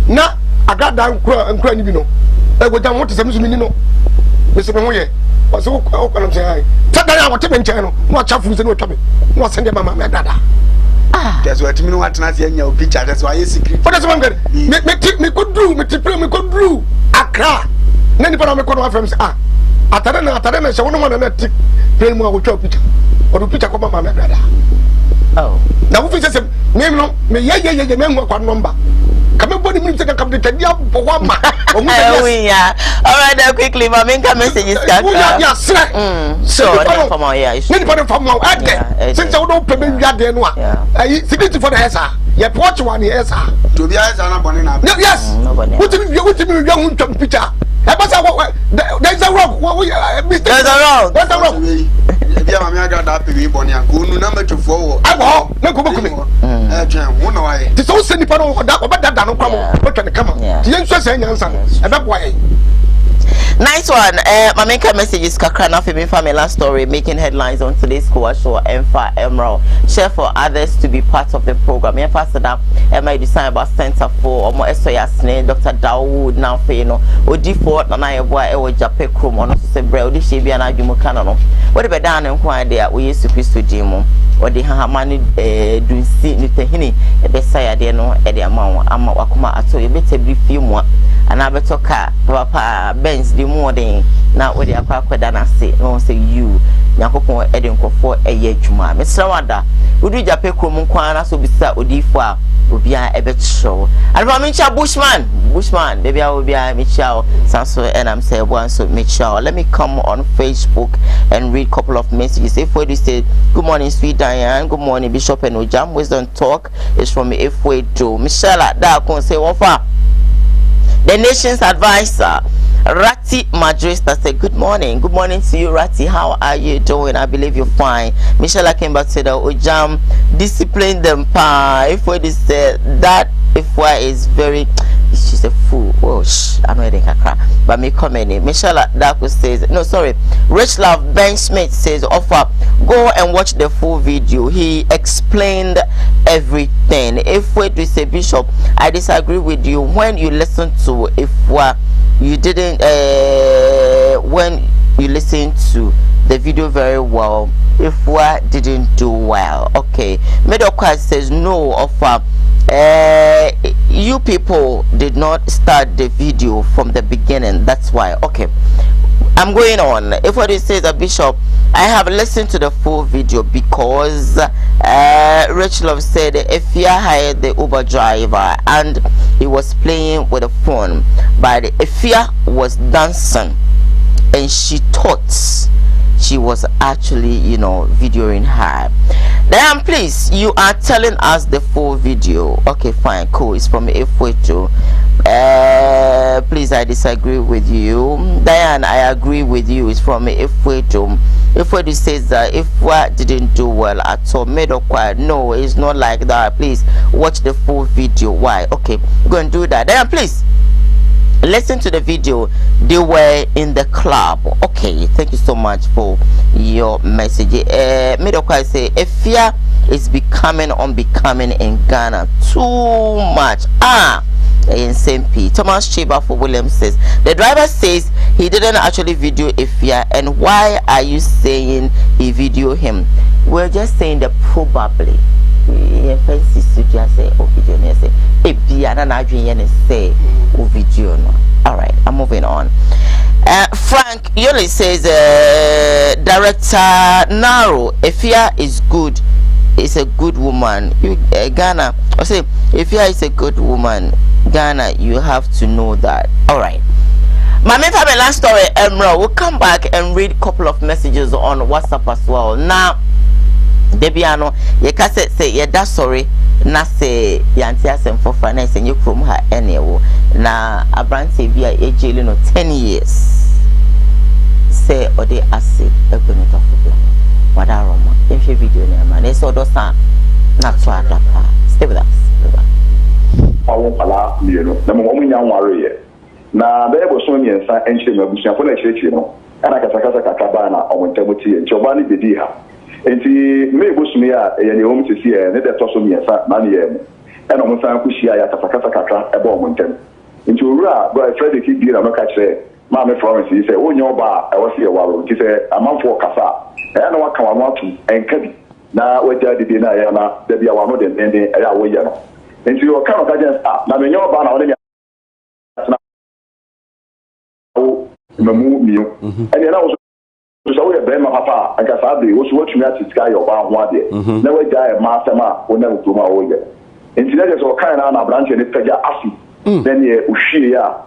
na agada nkura ni bi no e go jam wote se mi ni no me se me ho ye o se ko ko na se ai ta da ya wote be nchen no no chafu se no twa me no sende mama me agada that's what me no want na se nya o picture that's why secret for that's one good me ko blue me blue Accra na ni pa me ko no afem se atare na se wono ma na tik plane mu a wo twa picture or picture ko mama me agada Oh. Now who says me no me ye me ngwa number. Come body me take come the dia one man. Yeah. All right, then quickly, my main messages. Yeah, so from our yeah. From our since I don't pay me there no. Security for the SA. You watch one here, sir. To be honest, I'm not. Yes. What you young picture? There's a rock. There's a rock. There's a rock. Yeah, I got that baby bonnie and go number 2 4. I go. No go back. This all send people that don't come. What can come? You just say answer. And that way. Nice one. My main message is Kakrana Femi family last story making headlines on today's Koowaa Show. Emfa Emerald share for others to be part of the program. Here, Pastor that my design about Center for Omo Esoyasne, Dr. Dawood now Feno, Odi4 na na boy e wo Jape Krom on so say bre odi shebi na adwumu kana no. What be down en kwan there we Yesu Kristo dimo. Odi hahamani dunsi ni tehini e be saya de no e de ama wakoma ato e bete brief mu ana beto ka papa Benz di morning na we dey akwakwada na se no say you nyakopon e de nkofo eye adwuma mesra wada udu Jape Krom kwan na so bisa odifo a obia e betro alba mincha bushman baby obia michao sanso and I'm say one so michao. Let me come on Facebook and read couple of messages. If we say good morning sweet Diane, good morning Bishop and Ojam Wisdom Talk is from if we do Michelle da kon say wofa the nation's advisor Rati Madrista said good morning to you Rati, how are you doing? I believe you're fine. Michelle came back to the Ojam discipline them pa if we said that if why is very she's a fool. Oh I'm not reading her but me comment Michelle Daku says no sorry Rich Love Ben Smith says offer go and watch the full video. He explained everything. If we do say Bishop I disagree with you when you listen to if what you didn't when you listen to the video very well if what didn't do well. Okay, Medokwa says no offer. You people did not start the video from the beginning, that's why. Okay, I'm going on. If what it says a Bishop I have listened to the full video because Rich Love said if you hired the Uber driver and he was playing with a phone but Ifia was dancing and she thought she was actually videoing her. Then please you are telling us the full video. Okay fine cool, it's from F2. Please I disagree with you. Diane I agree with you, it's from F2. If says that if what didn't do well at all made up quiet, no it's not like that. Please watch the full video. Why? Okay, go and do that. Then please listen to the video. They were in the club. Okay, thank you so much for your message. Medokwa say fear is becoming unbecoming in Ghana too much. In SMP. Thomas Chiba for Williams says the driver says he didn't actually video Ifia, and why are you saying he video him? We're just saying that probably alright, I'm moving on. Frank Yoli says Director Naro Ifia is good, is a good woman. Ghana I say Ifia is a good woman. Ghana, you have to know that. Alright, my main family last story Emerald. We'll come back and read a couple of messages on WhatsApp as well. Now Debiano, you can say yeah that's sorry na say yantia sem for finance and you from her anyway na abranti bia ejele no 10 years say ode acid egonita problem wada roma in video na man so do san na to adapa. Stay with us. Awo pala mieno na mo nya nware ye na be bo so nyensa enchire mabusia fo na chirechire no ana kasakasa kakaba na omontamuti nti oba ni bedi ha enti me bosumi a ye ne om tisi e ne de to so nyensa na ne ye ena mo san kushia ya kasakasa kakra e bo omontam nti owura go Frederick Bira no ka kire ma me Florence yi se onye oba e wo se e waro nti se amanfo kasa e na waka wa no atu enka bi na wajja de bi na ya na da bia wa no de ndende e ya wo ye no nti o kan ka just na me nyo ba na woni na o mamu miyo ene na so we be ma papa aka sa be wo so watumi atiska yo ba ho ade na we ja e ma sama wo na to ma wo ye enti na so kan na branch ne pega afi then ye uhwie ya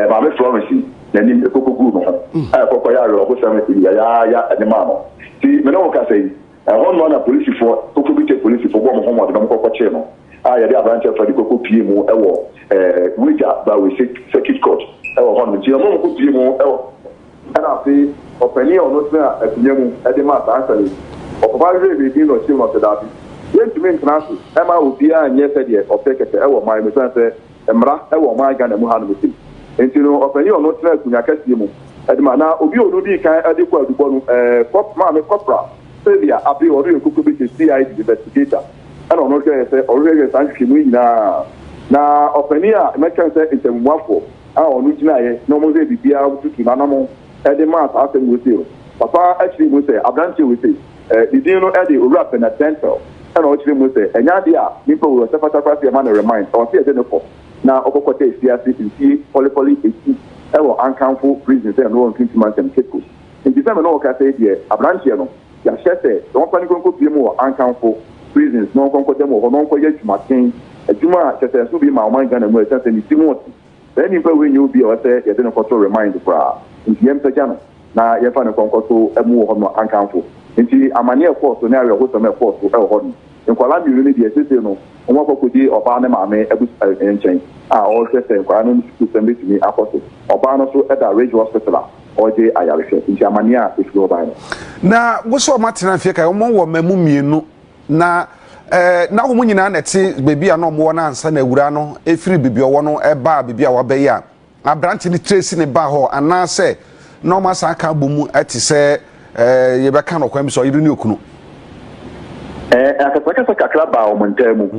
ma me Florence na ni ekokogu no kokko ya ro ko sama ti ya ene ma no ti me no ka sei no na police for kokobite police for bo mo mo de kokko che no ya de branch for the kokko pie mu ewo wija ba we circuit court ewo ho no ti mo ko pie mu ewo ana fi openi ono tna afinyemu ede ma ta answer o ba re bi no ti mo te da bi yentumi international ema obi a nye se de opekete ewo mai me say emra ewo mai ga na mu ha no bi enti no openi ono tna akunya kasie mu ede ma na obi onu bi kan ade kwa adubọ no cop ma me copra sebia abi ori okuku bi CID investigator ana ono say already sanchi mu na openi a me kan say ntemwafo a onu gina ye no mo ze bibia tutu na mo ede ma ta asem we say papa actually we say abranche we say the deal no ede ora penitential and actually we say enya dia people will suffer see man remind or see ede no for na okokote siasi nti polypoly eti ewo ankanfo prison say no one 20 months and keko nti say no ka say dia abranche no ya shese don pani konko bi mu ankanfo prisons no konko dem ho no konko ye jumaten adwuma chese so bi ma o man Ghana mu say ni timoti then you when you be or say you don't control remind for nti yem pejano na ye fa ne konko so emu ho no ankanfo nti amane e force na awe ho so me force e ho no nkwala mi ni de sese no o mo kokodi oba ne maame ebu enchen o sese nkwala no su sembe timi akoso oba no so e da Rage Hospital o je ayarefe nti amane a e flo ba no na wo so matena fie kai o mo wo mamu mienu na na wo nyina na te bebi a no mo na ansa na awura no efiri bibi owo no e ba bibi a wabe ya abranche ni trace ne ba ho ana se no ma sa ka bomu ati se ye be ka no kwam so yiri ni okunu akasaka kakra ba o montemu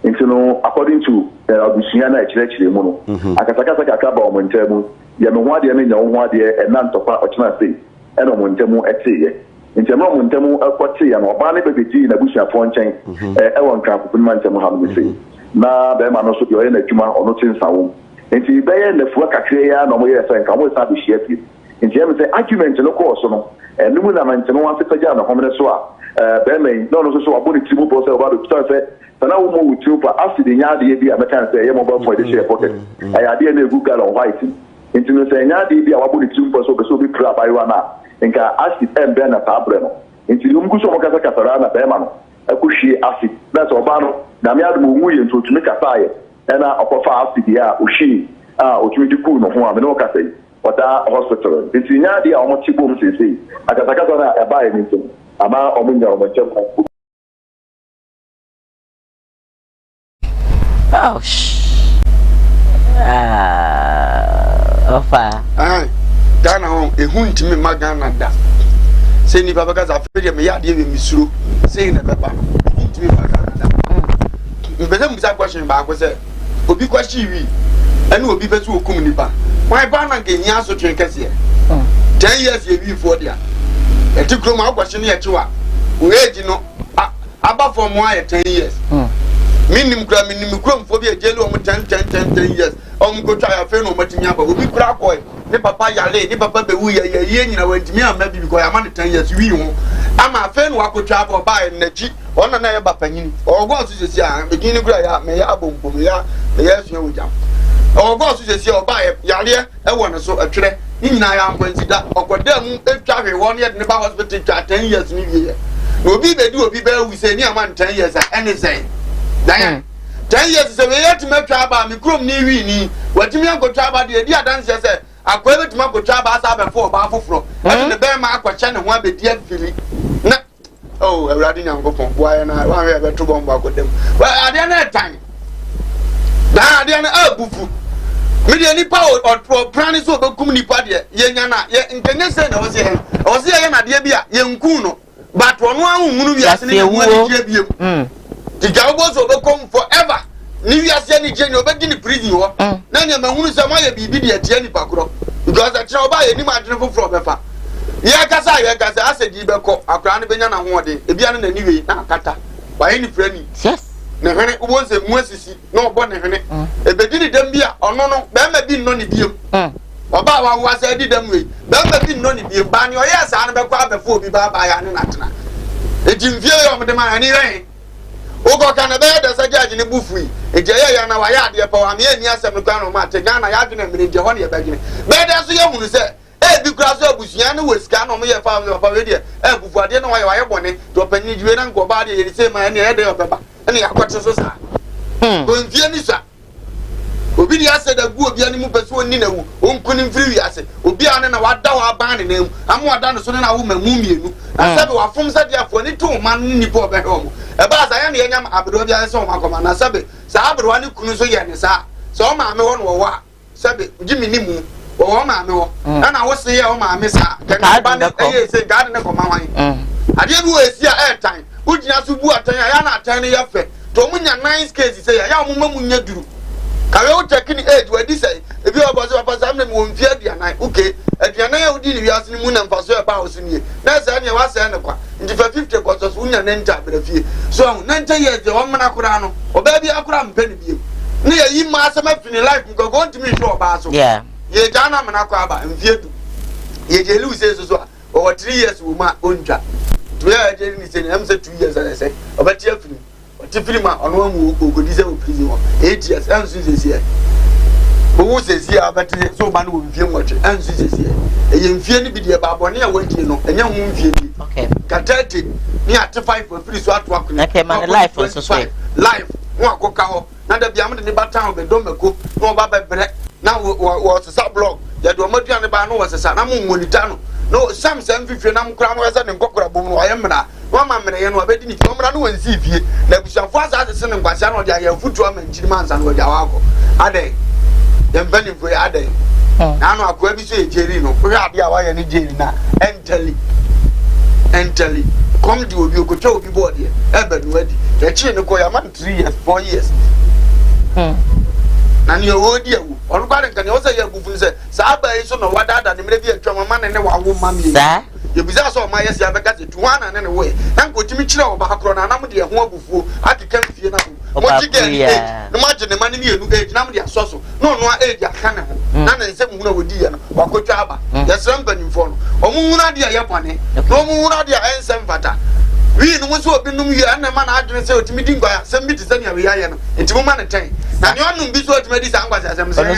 nti no according to abusia na ekirechire mu no akasaka kakra ba o montemu ye me ho ade na nya ho ade e na ntopa o kina sei e no montemu eteye nti mo montemu akwate ya no oba ne bebeji na busia fo nchen e won kan kupun ntemu ha no sei na be ma no so yo ye na adwuma ono tinsawo nti be ye na fuwa kakra ya no mo ye se nka mo sa be share fi nti em say argument no course no numu na ntemu wan se paja na homre so a be no so abodi timu bo se oba do say sana wo mo wutiu pa acid nya de bi a meka say ye mo ba for the share pocket aya de na egu gallon white nti no say nya de bi a wabodi timu po so be so bi pra ba yo na nka acid embe na tabre no nti lumgu so mo kasa kasara na be ma no akuhwie acid na so oba no na me adum mu ye ntotumi kasa ye na okofa acid ya ohwie otumi di ku no ho a me no kasa yi wata hospital nti nya de a o mo tibom sese akasaka na e ba ye nti ama omunya omoche ko ofa Ghana ho ehuntimi magana da se ni baba gaza fe de me ya de me misuro se na baba ehuntimi magana da mbeze musa question ba ko se obi question wi ene obi betu okum nipa why ba na nke nya so twen kase 10 years ye wi for dia e ti kro ma question ye chiwa o age no aba for mo aye 10 years minim krom fo bi ejele o mo 10 years o mo ko twa ya fe no mo tinya ba obi kura koy ni papa yale ni papa be wu ye nyina wantimi ama bi because ama 10 years wi ho ama fe no akotwa ba ba naji ona na ye ba panyini o go so sesi a begini kura ya me ya bombo me ya afia wojam o go so sesi o ba yale e wona so atwere ni nyina ya nkwanti da okoda mu etwa hwe won ye ne ba hospital twa 10 years ni wie obi be di obi be wu se ni ama 10 years a any say dan 10 years se we yet me twa ba me krom ni wi ni watimi akotwa ba de di adanse se akwa betuma akotwa ba sa be fo ba foforo e ne be ma akwache ne ho abedi afili na oh awradi nyankopon boaye na wa we be to bomba akodem wa ade na tan da ade na abufu me de nipa o plan so be kum nipa de ye nya na ye nkenye se na wo se ye na de bia ye nku no but ono ahunu wi ase ne wo de biem Tijawo so be come forever. Ni wi ase ni je ni obedi ni prison ho. Na nya mahunu se ma ye bibi de atia ni pakro. Because that no ba ye ni ma dene foforo be fa. Ye kasa ase di be ko akra ne benya na ho de. Ebia na ni we na akata. Wa ye ni frani. Yes. Ne hene ubo se mu asisi na obo ne hene. Ebedi ni dem bia ono no be ma bi no ni biem. Oba wa wa se di dem we. bɛma bi no ne bi ba ne ɔyɛ saa no bɛkɔ abɛfo obi ba ba ya ne natena eti mfie yɛ ɔmde ma ani rɛn ogo kana bɛyɛ dɛ sɛ judge ne bufui eti ɛyɛ ya na wayɛ adeɛ pa wa me ani asɛm kwa no ma te Ghana ya adwene mmere gye hɔ ne yɛbɛdwene bɛdɛ so yɛ hunu sɛ bi kura so abusua ne wɔ sika no mo yɛ fa papa we deɛ bufu adeɛ no wayɛ bɔne to panyi dwe na nkɔba deɛ yɛ se ma ne yɛ dɛ ɔbɛba ne yakɔte so sa bonfie ni sa obi ni ase da gu obi ani mu pɛso oni na wu onkuni mfiri wi ase obi ane na wada wa ban ne nam amu wada no so ne na wo mamu mienu asabe wa fom sa dia fo ni to man ni po bɛ hɔ mo e ba sa yɛ ne nyam abdo bi ase so ma kɔma na sabe sa abdo wa ne kunu so yɛ ne sa so o ma me hɔ no wɔ wa sabe gimi ni mu wɔ ma me hɔ na wo se yɛ o ma me sa kan ba ne ɛyɛ se gade ne kɔma wan adeɛ bi wɔ esi a ɛtan wo gyina so bu atan ya na atan ne yɛ fɛ to mu nya 9 cases say ya mo mamu nya duru kawe o taking age we di say ebi oboso papa sam na mo mfia aduanan okay aduanan ya odi ni wiase ni mu na mfaso e ba ho sini na say na wa say ne kwa nti fa 50 kwaso so nya na nta brafie so na nta ye je wo mena kura no oba bi akura mpa ni biem ne ya yi ma asema fini life nko go ntimi hwe oba so yeah ye jana mena kwa ba mfie du ye je lu say so o 3 years wo ma ontwa to ya je ni say am say 2 years I say oba tie fini Tifrima on one who could deserve prison 8 years and Susie here. Who says here about so man will be watch and Susie here. A young Fianny be the Babonia went in and young Fianny. Okay. Catati near to 5 for free swat walk. Okay, my life was so life. One cocoa, not a diamond in the baton of the Domeco, no Baba Breck. Now was a sub block. That Domodian Bano was a Sanamu Monitano. No, some 750 and crown was an Cocra Boom, Wayamana. One man and one betting from Ranu and CV. Let me show fast as the son of Guasano, their foot drum and Chimans and Wajawago. Are they? Then Benny for are they? Now, I could say Jerino, perhaps you are any Jerina, entirely. Come to you could show you body, Eben ready. The chin of Koyaman 3 years, 4 years. And your old dear, or Baron can also hear Buffon say, Saba is on what other than maybe a drama man and a woman. You be also my yes, I got it to one and anyway. And go to me chill about Hakron and I'm the home before I can feel nothing. What you get, imagine the money you age, Namdia Soso, no age, I can't. None and 7 would dear, or Cochaba, there's something for Omuna dear Yapane, no Muna dear and some fata. We know what's what been no year and a man I didn't say to meeting by some bit is any of the into woman at 10. Now you don't be so to make this anguish as I'm saying.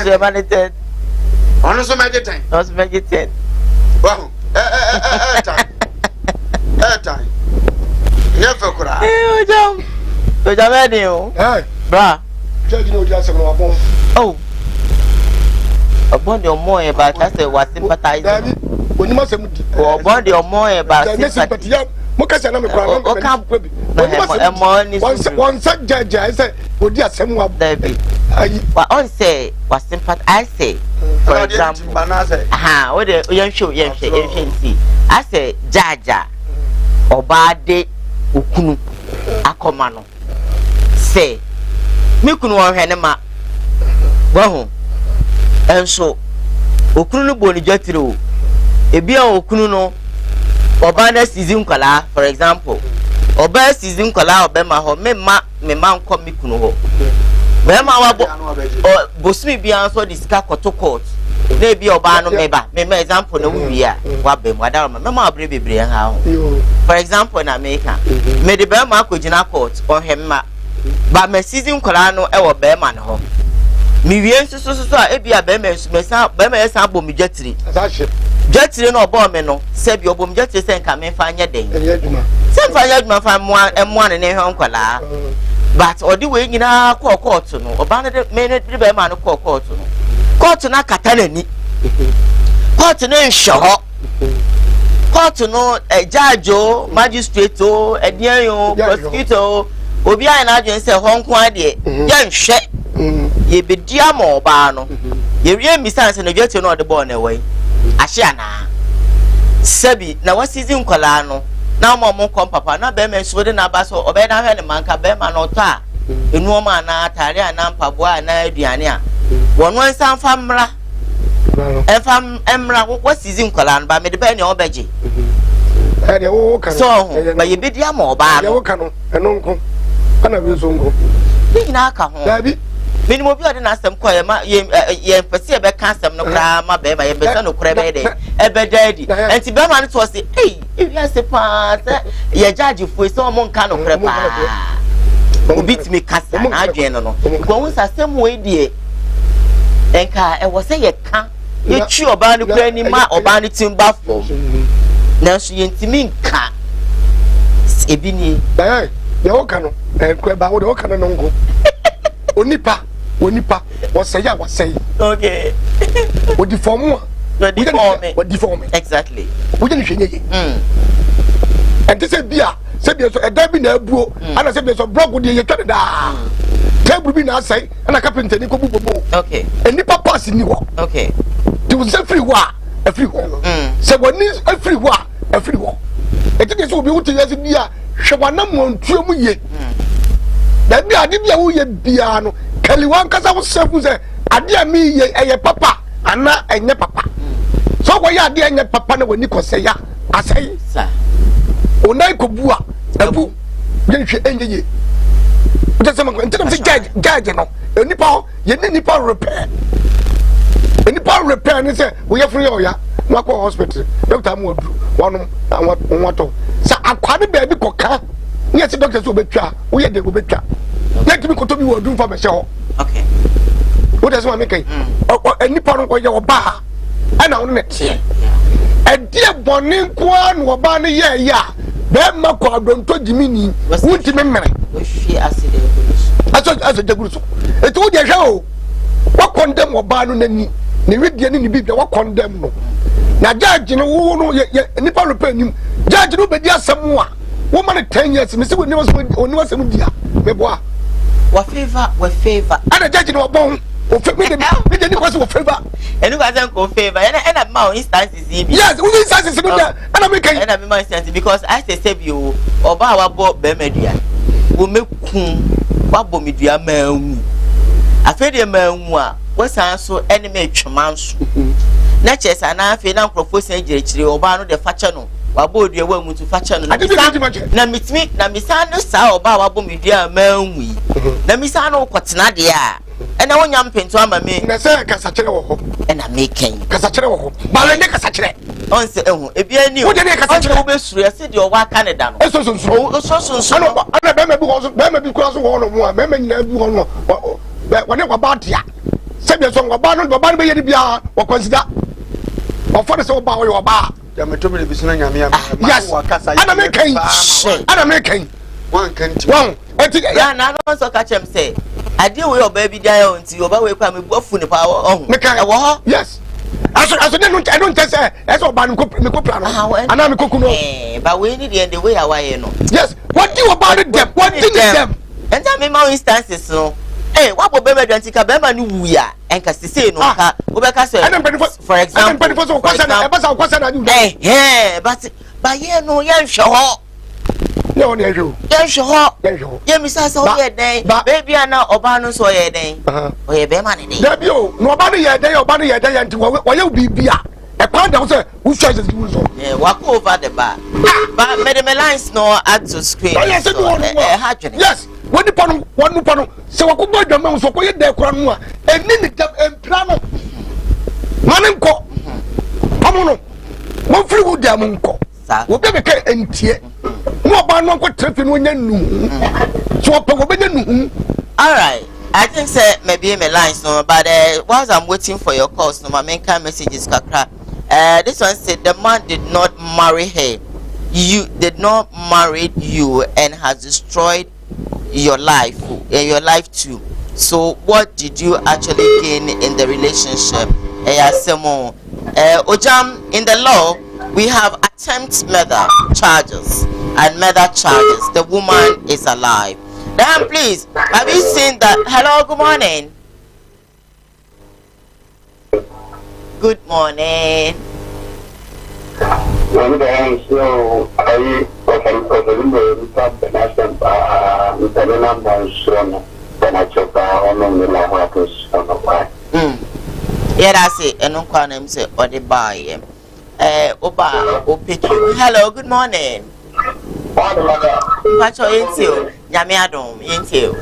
Honestly, make it 10. Let's make it 10. Well, time. Never cry. You don't ready, eh? Bra. Oh. Upon your more about us, was sympathizing. When you must have upon your more about sympathy. Mokasa na me kwa one such judge I say would you same what David but on say was sympathy I say for example what the young show see I say jaja obade okunu akoma no say me kunu won hwe ne ma wahu enso okunu no boni jatire o ebi a okunu no Obana season kola for example oba season kola obema ho me ma nko me kunu ho me ma wa bosmi bia so discuss court na bi oba no meba me example na wi a wa be mu adaro me ma abre bebre ha ho for example na America me de be ma akogina court o hemma ba me season kola no e wo be ma no ho mi wie so a e bia be me esa bo mi jatiri Jetri no bo me no se bi obom jetri se nka me fa anya den se fa anya duma fa mo ne ne hwe nkola but odi we nyina court no oba ne me ne be ma no court no court na kata nani court no nhwo court no judge o magistrate o edian o prosecutor obi ai na adwen se honko ade ye nhwe ye bedia ma oba no ye wie misanse no jetri no de bo na we Ashiana Sebi na wasizin kola no na mo kom papa na be me so de na ba so obe na hwe ne manka be ma no to a enu ma na atare ana mpabo ana aduane a wonu ansan fa mra efam emra wasizin kola no ba me de be ne obeje e de wo kan so ba ye bedia ma oba no wo kan no eno nko ana bi so nko ni na aka ho dabi minimum bi na asem ko ye pese be ka asem no kra ma be ma ye be no kra be de e be daddy enti be ma no to say eh if you say pa ye judge fo so mo nka no kra pa obi ti me kasa na adwen no ko won sa asem we die enka e wo say ye ka ye twi oba no kra ni ma oba no timba fo na so ye ntimi nka ebi ni ye wo ka no kra ba wo de wo ka no ngo onipa was say okay what the form exactly we didn't finish and this is beer said so a derby na buo and I said so block with you da table be na say and a carpenter ni ko bu okay and nipa pass ni wo okay there was every one so when is every one it is so be what you say beer hwewana montuo mu ye da bi ade bia wo ye bia no kali wan kasa wo sefu se ade a mi ye eye papa ana enye papa so wo ye ade enye papa na wani kose ya asai sa onai ko bua abu ye hwe enye ye wo tese man ntam se judge no enipa ye nipa repair ni se wo ye free oya na ko hospital doctor mo odu wonu wato sa akwade ba bi koka yes doctor so betwa wo ye de go betwa let me ko to bi wo dun for me se ho okay what does one make enipa no ko ye oba ana wo ne tie e die boni ko an oba ne ye ya be ma ko adonto jimini wunti me mere wo hwe aside aso jaguru so e to je hwe o wo condemn oba no nani ne wedie ne bibia wo condemn no na judge no wo no ye enipa no pa nim judge no be di asem a woman 10 years me say we never say dia me boa wa favor ana judge no bon o fe me de ni kwase wo favor enu ka say ko favor ena ma instances yi bi yes we instances no da ana me kan ena me ma instances because I say bi o oba wa bo be medua wo mekun wa bo medua mawu afede mawu a wo san so ene me twema so na chesa na afi na nkrofo san girechire oba no de fache no wabo dua wa mutu fache no na mitimi na misa no sa oba wabo medua manwi na misa no kwotena de a ena wonya mpento ama me na se kasa kire wo ho ena meken kasa kire wo ho ba le ne kasa kire on se ehu ebi ani o wo de ne kasa kire wo be suru ese de o wa Canada no eso so ana be me bi ho so be me bi kura so ho no mu a be me nyina bi ho no wo ne kwa ba dia se bi so ngo ba no be ye bia wo consider o for se wo ba wo ba ya metomele bisina nyame yes ana mekan wan kanti wan ya na no so ka chem say ade we oba bi dia yo nti oba we kwa me buafu ne pa ohun e wo ho yes aso ne no I don't say eso oba me ko plan no ana me koku no but we need the way how I no yes what do you about them what did them and that me my instances no wa bo be medua ntika be ma ni wuya enka sese no ka obeka say for example so kwasa na e ba sa kwasa na du but ye no ye hwe ho ye on ye hwe ye misa so ye den baby ana oba no so ye den o ye be ma ne den da bi o no oba no ye den nti wo ye bibia e kwa da say who choice is do so walk over the bar but me lines no add to screen yes woni pano se wakubo adwama so ko ye de kura no a eni ni jam empra no manenko amono mo free wo dia mo nko wo be ka entie no ba no nko trefi no nya nu so pe wo be nya nu all right I think say maybe my lines no but whilst I'm waiting for your calls no my main messages kakra this one said the man did not marry her, you did not marry you and has destroyed your life too. So what did you actually gain in the relationship? Ojam, in the law we have attempt murder charges and murder charges. The woman is alive. Then please, have you seen that? Hello, good morning. Good morning. So I yeah, that's it. And no one name say or the buy Oba Opichu. Hello, good morning. What's your intel? Yami Adom, intel.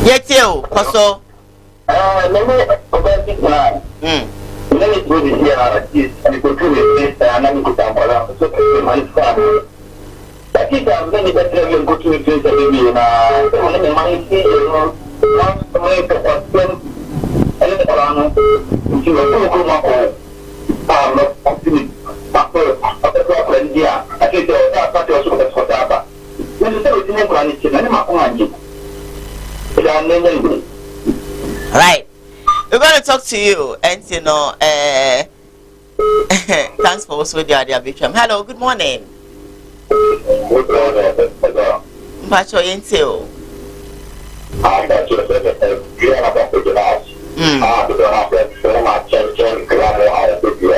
Yes, you, Paso. Let me go this year at this and go to this and I'm going to my family. That is I'm very better than go to the place every and I might see you know, one way to spend and around to a Kumawood. Not optimistic. After the India, I think that's what you're supposed to have. When you say it's in a granite, and I'm right. We're going to talk to you, and you know, thanks for also the idea, Bishop. Hello, good morning. Good morning, Pacho Intel. I got you about the glass. I don't have that so much and gravel out of the you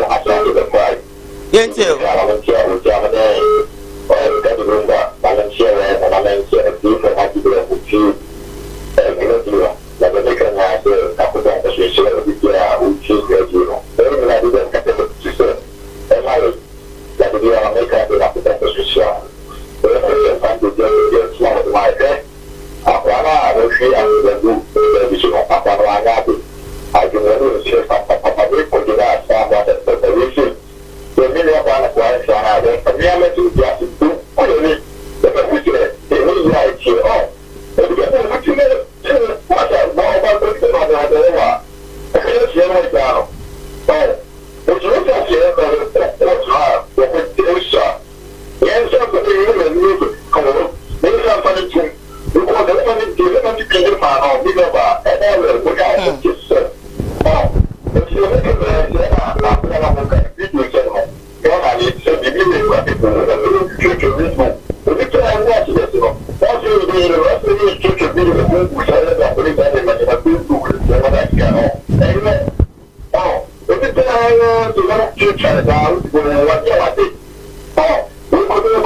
I to the price. Intel. Volunteer with the other day. Or the room, volunteer and I mentioned a few for I to go with you. Let me recognize the couple of association with the choose you. Very glad you don't have to say. And I let me make up the association. The time to get small of my head. I will see the group, the vision of Papa. I can never share Papa for the last time that the vision. The million one of one shall have a reality just to do only the future. The new life here. Oh, what you know. What I know about the other I can't share my down. Oh, it's not a share what's hard, what we shot. Yes, I'm going to music. Maybe I'm funny too. Because the money to be the fan of the bar, and I will put out the kiss. Oh, if you look at the I'm going to video channel. I need to be the future reasonable. If you can watch this, that's the rest of the future video. Amen. Oh, if it's to future down, what I did. Oh, we could do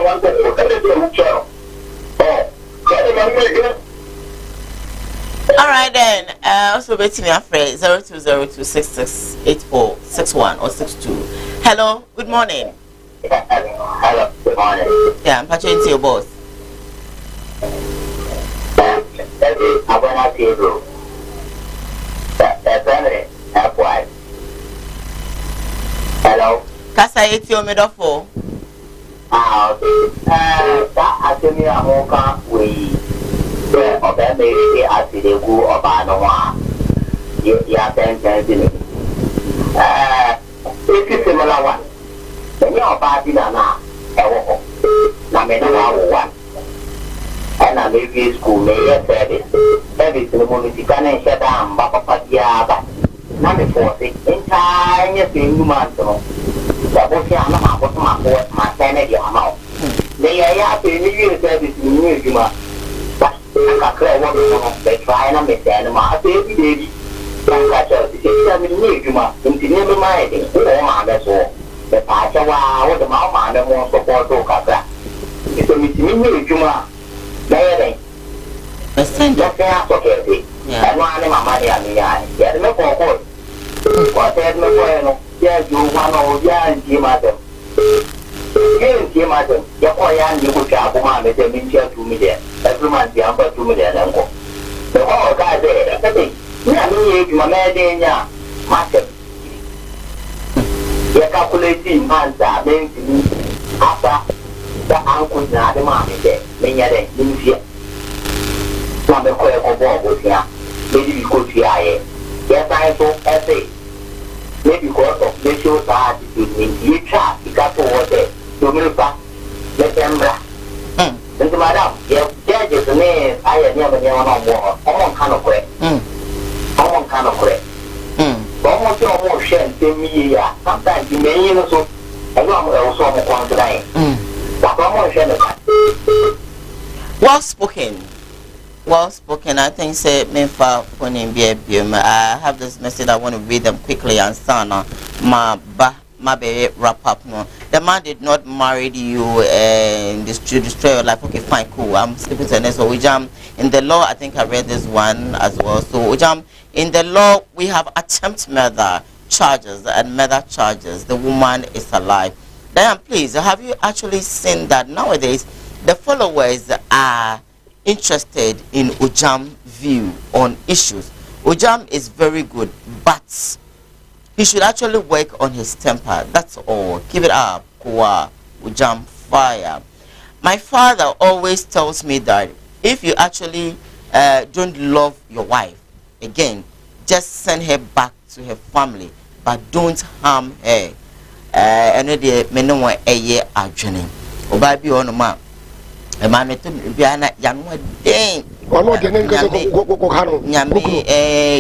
one channel. Oh, all right then. Also, waiting me afraid 0202668461 or 62. Hello, good morning. Hello, good morning. Yeah, I'm patching into your boss. I'm going to see you. Hello. Kasa eti o medofo. That asemi amoka we obe me asidegu oba no wa. Ya ten. It's similar one. When you oba di na ewo na me na wa. And I maybe school may service. Service in the community can shut down, Papa Diaba. Not before 6 entire thing, man. Sabotia, my sanity amount. They are happy New Year service in New York. But I clear one they try and make the animal baby. Catch us 6 New York, into never minding. Oh, that's all. The Pacha, what the Mama, the more support to Catra. It's a meeting New York. Maybe. The center of okay. And one of my money, I mean, yeah, no more. What said no bueno? Yes, you want to yan, Jim Adam. Jim Adam, your boy, and you would have one with them in here 2 million. Every month, the upper 2 million and go. The whole guy there, I think, you my man, Master. You're calculating months are being after. The uncle na the man there, many other in here. Some of the was here. Maybe we could see I. Yes, I saw essay. Maybe because of the show that you chat, you got to water, you will back. Let them rap. And madam, yes, there is a name I never knew no more. All kind of way. All kind of way. Almost your motion, me, sometimes you may also. I know also on today. Well spoken. Well spoken. I think say me for phoning be. I have this message. I want to read them quickly and sana my baby wrap up no. The man did not marry you and destroy your life. Okay, fine, cool. I'm skipping to the next one. Ujam in the law. I think I read this one as well. So Ujam in the law we have attempt murder. charges and murder charges. The woman is alive. Diane, please, have you actually seen that nowadays the followers are interested in Ojam's view on issues? Ojam is very good, but he should actually work on his temper. That's all. Keep it up, Koowaa. Ojam fire. My father always tells me that if you actually don't love your wife, again, just send her back to her family, but don't harm her. And the men want a year are journey. Or by be on a man. A man to be an young day. Yami,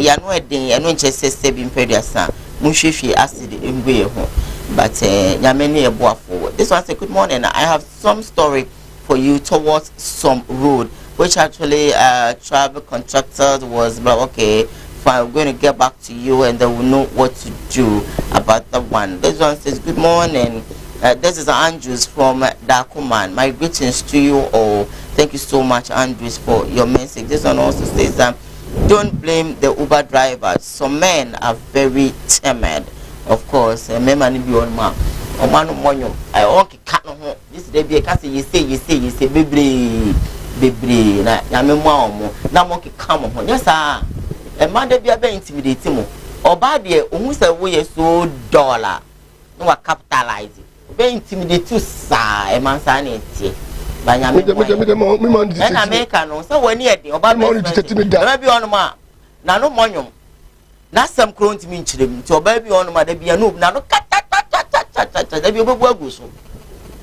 Yanua day, and when she says, Sabin Pediasa, Mushishi acid in way home. But Yamini a boa forward. This one say good morning. I have some story for you towards some road, which actually travel contractors was okay. Fine, we're going to get back to you, and they will know what to do about the one. This one says good morning. This is Andrews from Dakuman. My greetings to you all. Thank you so much, Andrews, for your message. This one also says don't blame the Uber drivers. Some men are very timid. Of course, men man be on ma. O man monyo. I want cat no. This day be a you say baby na yame mo na mo ki come on. Yes sir. A man dey be intimidating mo. Oba de ohun say we so dollar. No wa capitalize. Be intimidate you sir. E man sa na tie. Ba yame mo. Na America no. So when e dey oba be on ma. Na no monyo. Na some crowd me nchirem nti oba bi on ma da bia no na no kata da bi obebu aguso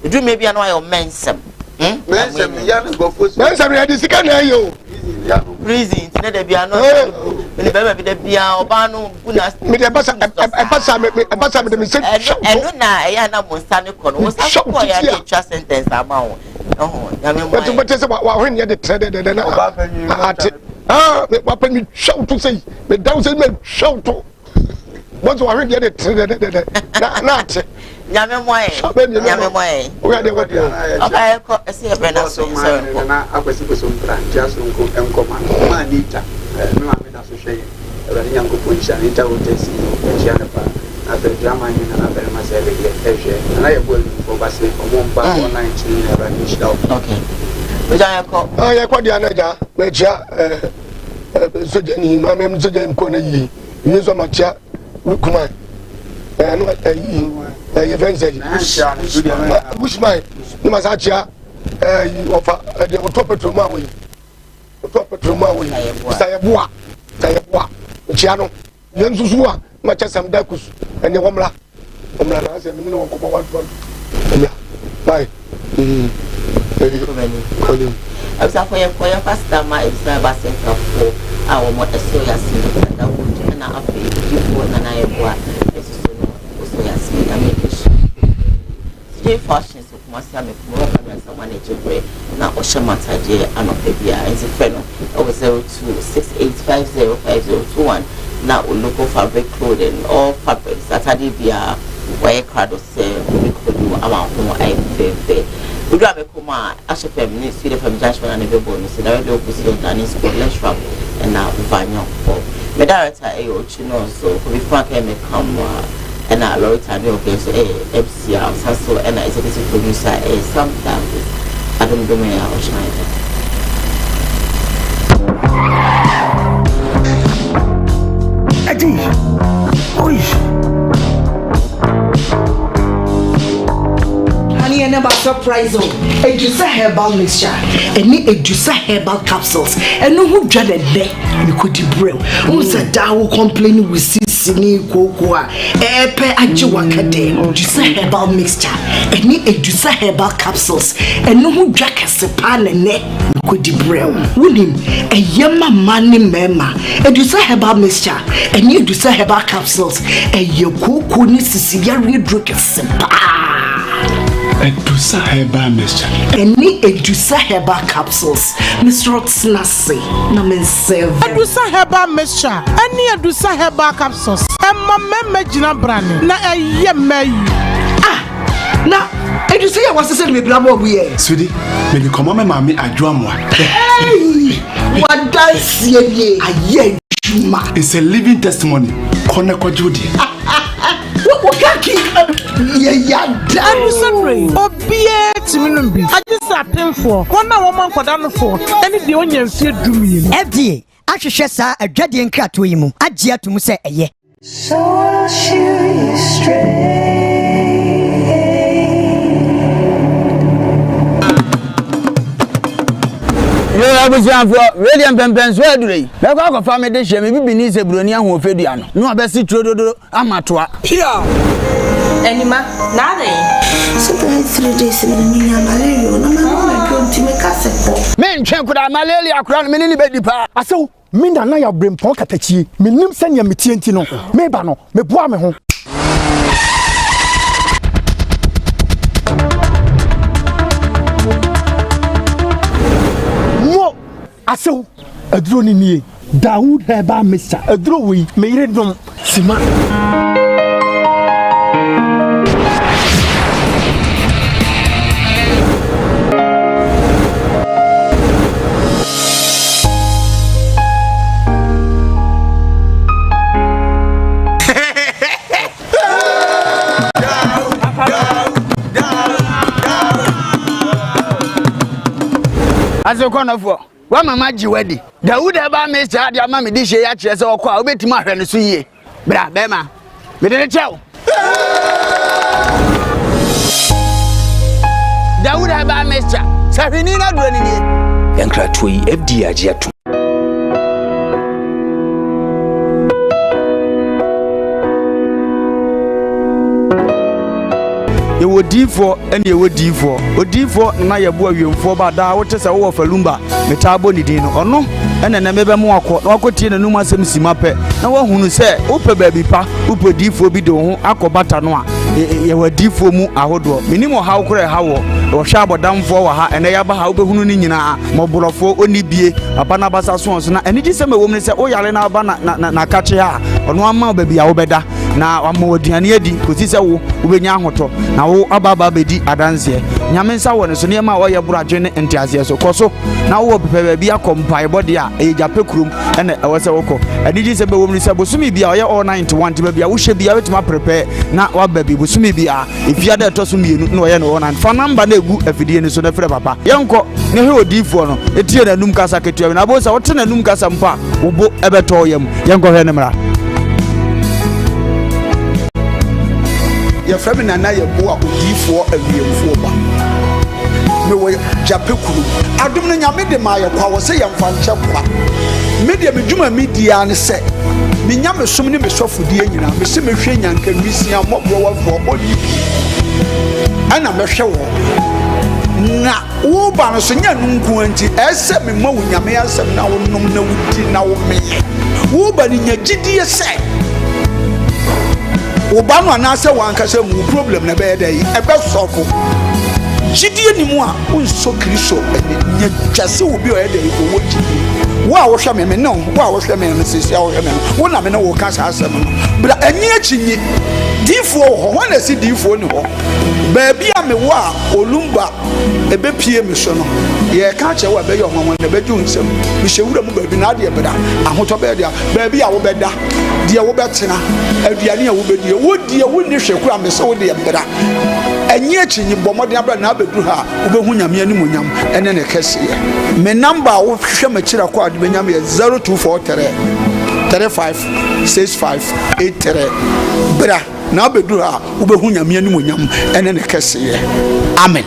edu me bia no ayo mensem mensem ya no go fosu mensem ya di sika na yo prison nti na da bia no me be be da bia oba no buna me de basa me de se eno na ya na mo sta ne kono wo sa ko ya de twa sentence ama wo ya me mo but say wa hwen ya de trade de na ate me papa me shout to say me down say me shout to what you already get na nyame moye we are the what okay ko ese e brena so na akwesi ko mpra just nko enkoma ma nita me ma me da so hwe e nyanko poncha nita wo tesi e na pa na be drama ni na be ma se be hwe na ye bol for base omo mpa online ni na ba ni shida okay ya kwa dia na ja me chia soja ni ma me soja ko na yi ni so ma chia kuma no ye venze bushman ni ma sa chia ofa de top petrol ma wo sa ye boa chia no ye nsusu a ma chia sam da kus ene womla na se me no ko ba wa bye Absa for your pastor ma ibsa ba center for our mother so ya see that would na afi before na ye boa so ya see I make it today fashion so kuma say me kuma ka someone e jure na o shemata je anope bia enti feno 0268505021 na o local fabric clothing or fabric Saturday bia why crowd say we could do about no I we do have a coma as a feminist, see the from judgment and a bonus. The radio position and in school, let's travel and now Vanya for Medarata Chino. So, for before I may come and I Loretta New Games, FCR, Sasso, and I executive producer, sometimes I don't do me out Schneider. And about surprise Edusa herbal mixture and me Edusa herbal capsules and no who dreaded there you could debrill who's a dow complaining with singing Koowaa epe ajiwakade Edusa herbal mixture and me Edusa herbal capsules and no who jack a sepan and neck you could debrill William a yama money mema Edusa herbal mixture and me Edusa herbal capsules and your Koowaa ni Sicilia drink a sepa Edusa herbal mixture. Any Edusa herbal capsules. Mr. Rotsnasi. Edusa herbal mixture. Any Edusa herbal capsules. Emma meme jina brand. Na yeme. Na Edusa ya wase se me blamo we. Sudi, me di komo me mami adwa mo. Hey! What dance ye? Aye. It's a living testimony. Koneko Jodi. I'm sorry. Obie Timinumbi. I just happened for 1 woman for down for any the onion fear to me. FDA. Ahwehwɛ saa adwade nkrato yi mu agye atum sɛ ɛyɛ. So I'll shoot you straight. Yo abusian for radiant pempenso adure. Be kwa ko fa me de hye me bibini se broni ahofedua no. No abesi trododo amatoa. Here. Anima, nada. So the 3 days in the malaria, no man go to make us a men twen kuda malaria kura me ni be dipa. Aso me na na ya brempon katachi. Me nim sanya metienti no. Me ba no, me boa me ho. Aso adro ni nie Dawood heba mesa adro wi me yire dom sima Aso kono fo wa mama jiwadi Dawood eba mesa dia ma me di hye ya kire se okọ a obetimi ahwe ne so yie bra be ma me de chew Dawood eba mesa sahwini na do ni nie yankrato yi FD agye ato Ewo D4 ene ewo D4 O D4 na yebo awiemfo ba da wote se wo falumba metabo ni din no ono ene na mebe mu akọ na wakotie na num asem simape na wahunu se upe baabi pa upe D4 bi de ho akobata no a yewa D4 mu ahodo minimo hawo kure hawo wo hwa abodamfo wa ha ene yaba ha obehunu ni nyina moborofo oni bie papa na basa so na ene gi se mewom ne se o yale na aba na kache ha ono ama baabi a wo beda na wama wadiane adi kosi se wo obenya ahoto na wo ababa bedi adanse nyame nsa wo ne so ne ma wo ye buradwe ne entiase so koso na wo pepe bia kompai body a ejape kurum ene ewose woko adiji se be wo mni se bosumi bia oye all 91 ti bia wo hye bia wetima prepare na wa babi bosumi bia efia da to so mienu na oye no one fa number na egu afidie ni so na frɛ papa yenko ne he odifo no etie na num kasa ketua na bo se wo te na num kasa mpa wo bo ebeto yam yenko hwe ne mra ya frame na na ye bo a odifo awiemfo ba me wo japekuru adom na nyame de ma ye kwa wo se ye mfa nche kwa media medjuma media ne se me nyame som ne me sofodie nyina me se mehwe nyanka nwisia mobro wafo oni ana mehwe wo na wo ba no so nya nunku anti ese me ma wo nyame asem na wo nom na wudi na wo me wo ba ni nya gidie se Obano anase wankase mu problem na be dey ebe sofo gidie ni mu a unso kristo nya twase obi o dey owo gidie wo a wo hwe me no wo a wo hwe me no sisi a wo hwe me wo na me no wo ka sa asem no bra ani achinyi difo ho na si difo ni ho ba bia me wo a olumba ebe pie me so no ye ka che wo be yo hwanwan na be ju nsem me hyewura mu ba bi na de beda ahoto be dia ba bia wo beda dia wo betena aduane a wo bedie wo die wo ni hweku a me se wo de beda anyi achinyi bomode abra na abedu ha wo behu nyame ani munyam ene ne kese me number wo hwe ma kira kwa de benyam ye 0243 356583 bra na abedu ha wo behu nyame ani munyam ene ne kese amen.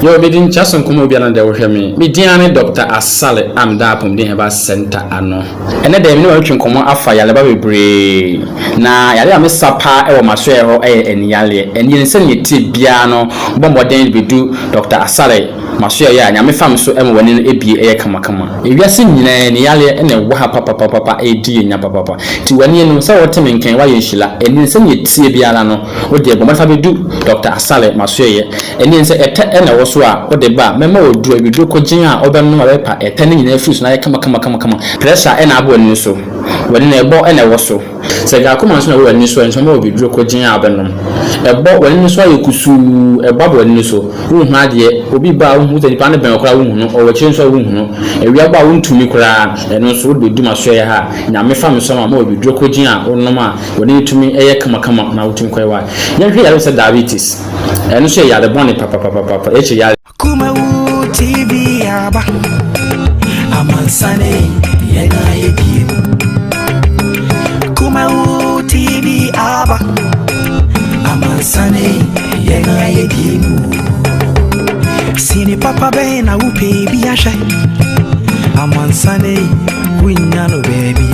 Yo bidin chason kuma biana de wohwe me diane Dr. Asale amda pom din heba center ano ene de me watwe komo afa yale ba bebre na yale am sapa e wo maso e ho eni yale eni nse ne ti bia no bomboden bedu Dr. Asale maso ya nyame fam so em wani no ebie e kama ewiase nyina ne yale ene wo ha papa e di nya papa ti wani no sa wote menken wa ye nhila eni nse ne ti bia no wo de bomba fa bedu Dr. Asale maso ye eni nse ete ene wo so a o de ba mema o du abidu ko gin a obem no abepa etane nyina afiri so na ye kama pressure e na abo ani so wani na ebo ene woso se ga kuma so na we ni so enso ma obi duro ko gin abenom ebo wani ni so ayekusu ebo bo wani so hu ade obi ba hu te nipa ne ben okra hu no o wachi so hu no ewia ba hu ntumi kra eno so do duma so ye ha nya me fa me so ma obi duro ko gin a onom a wani tumi eye kama na wutumi kwa wa nya hwe ya se diabetes eno so ya de bone papa eche ya Kumawood TV aba amansane yena yedi Kumawood TV aba amansane yena yedi Sini papa be na upe bi ashe amansane winyano baby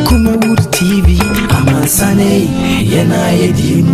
Kumawood TV amansane yena yedi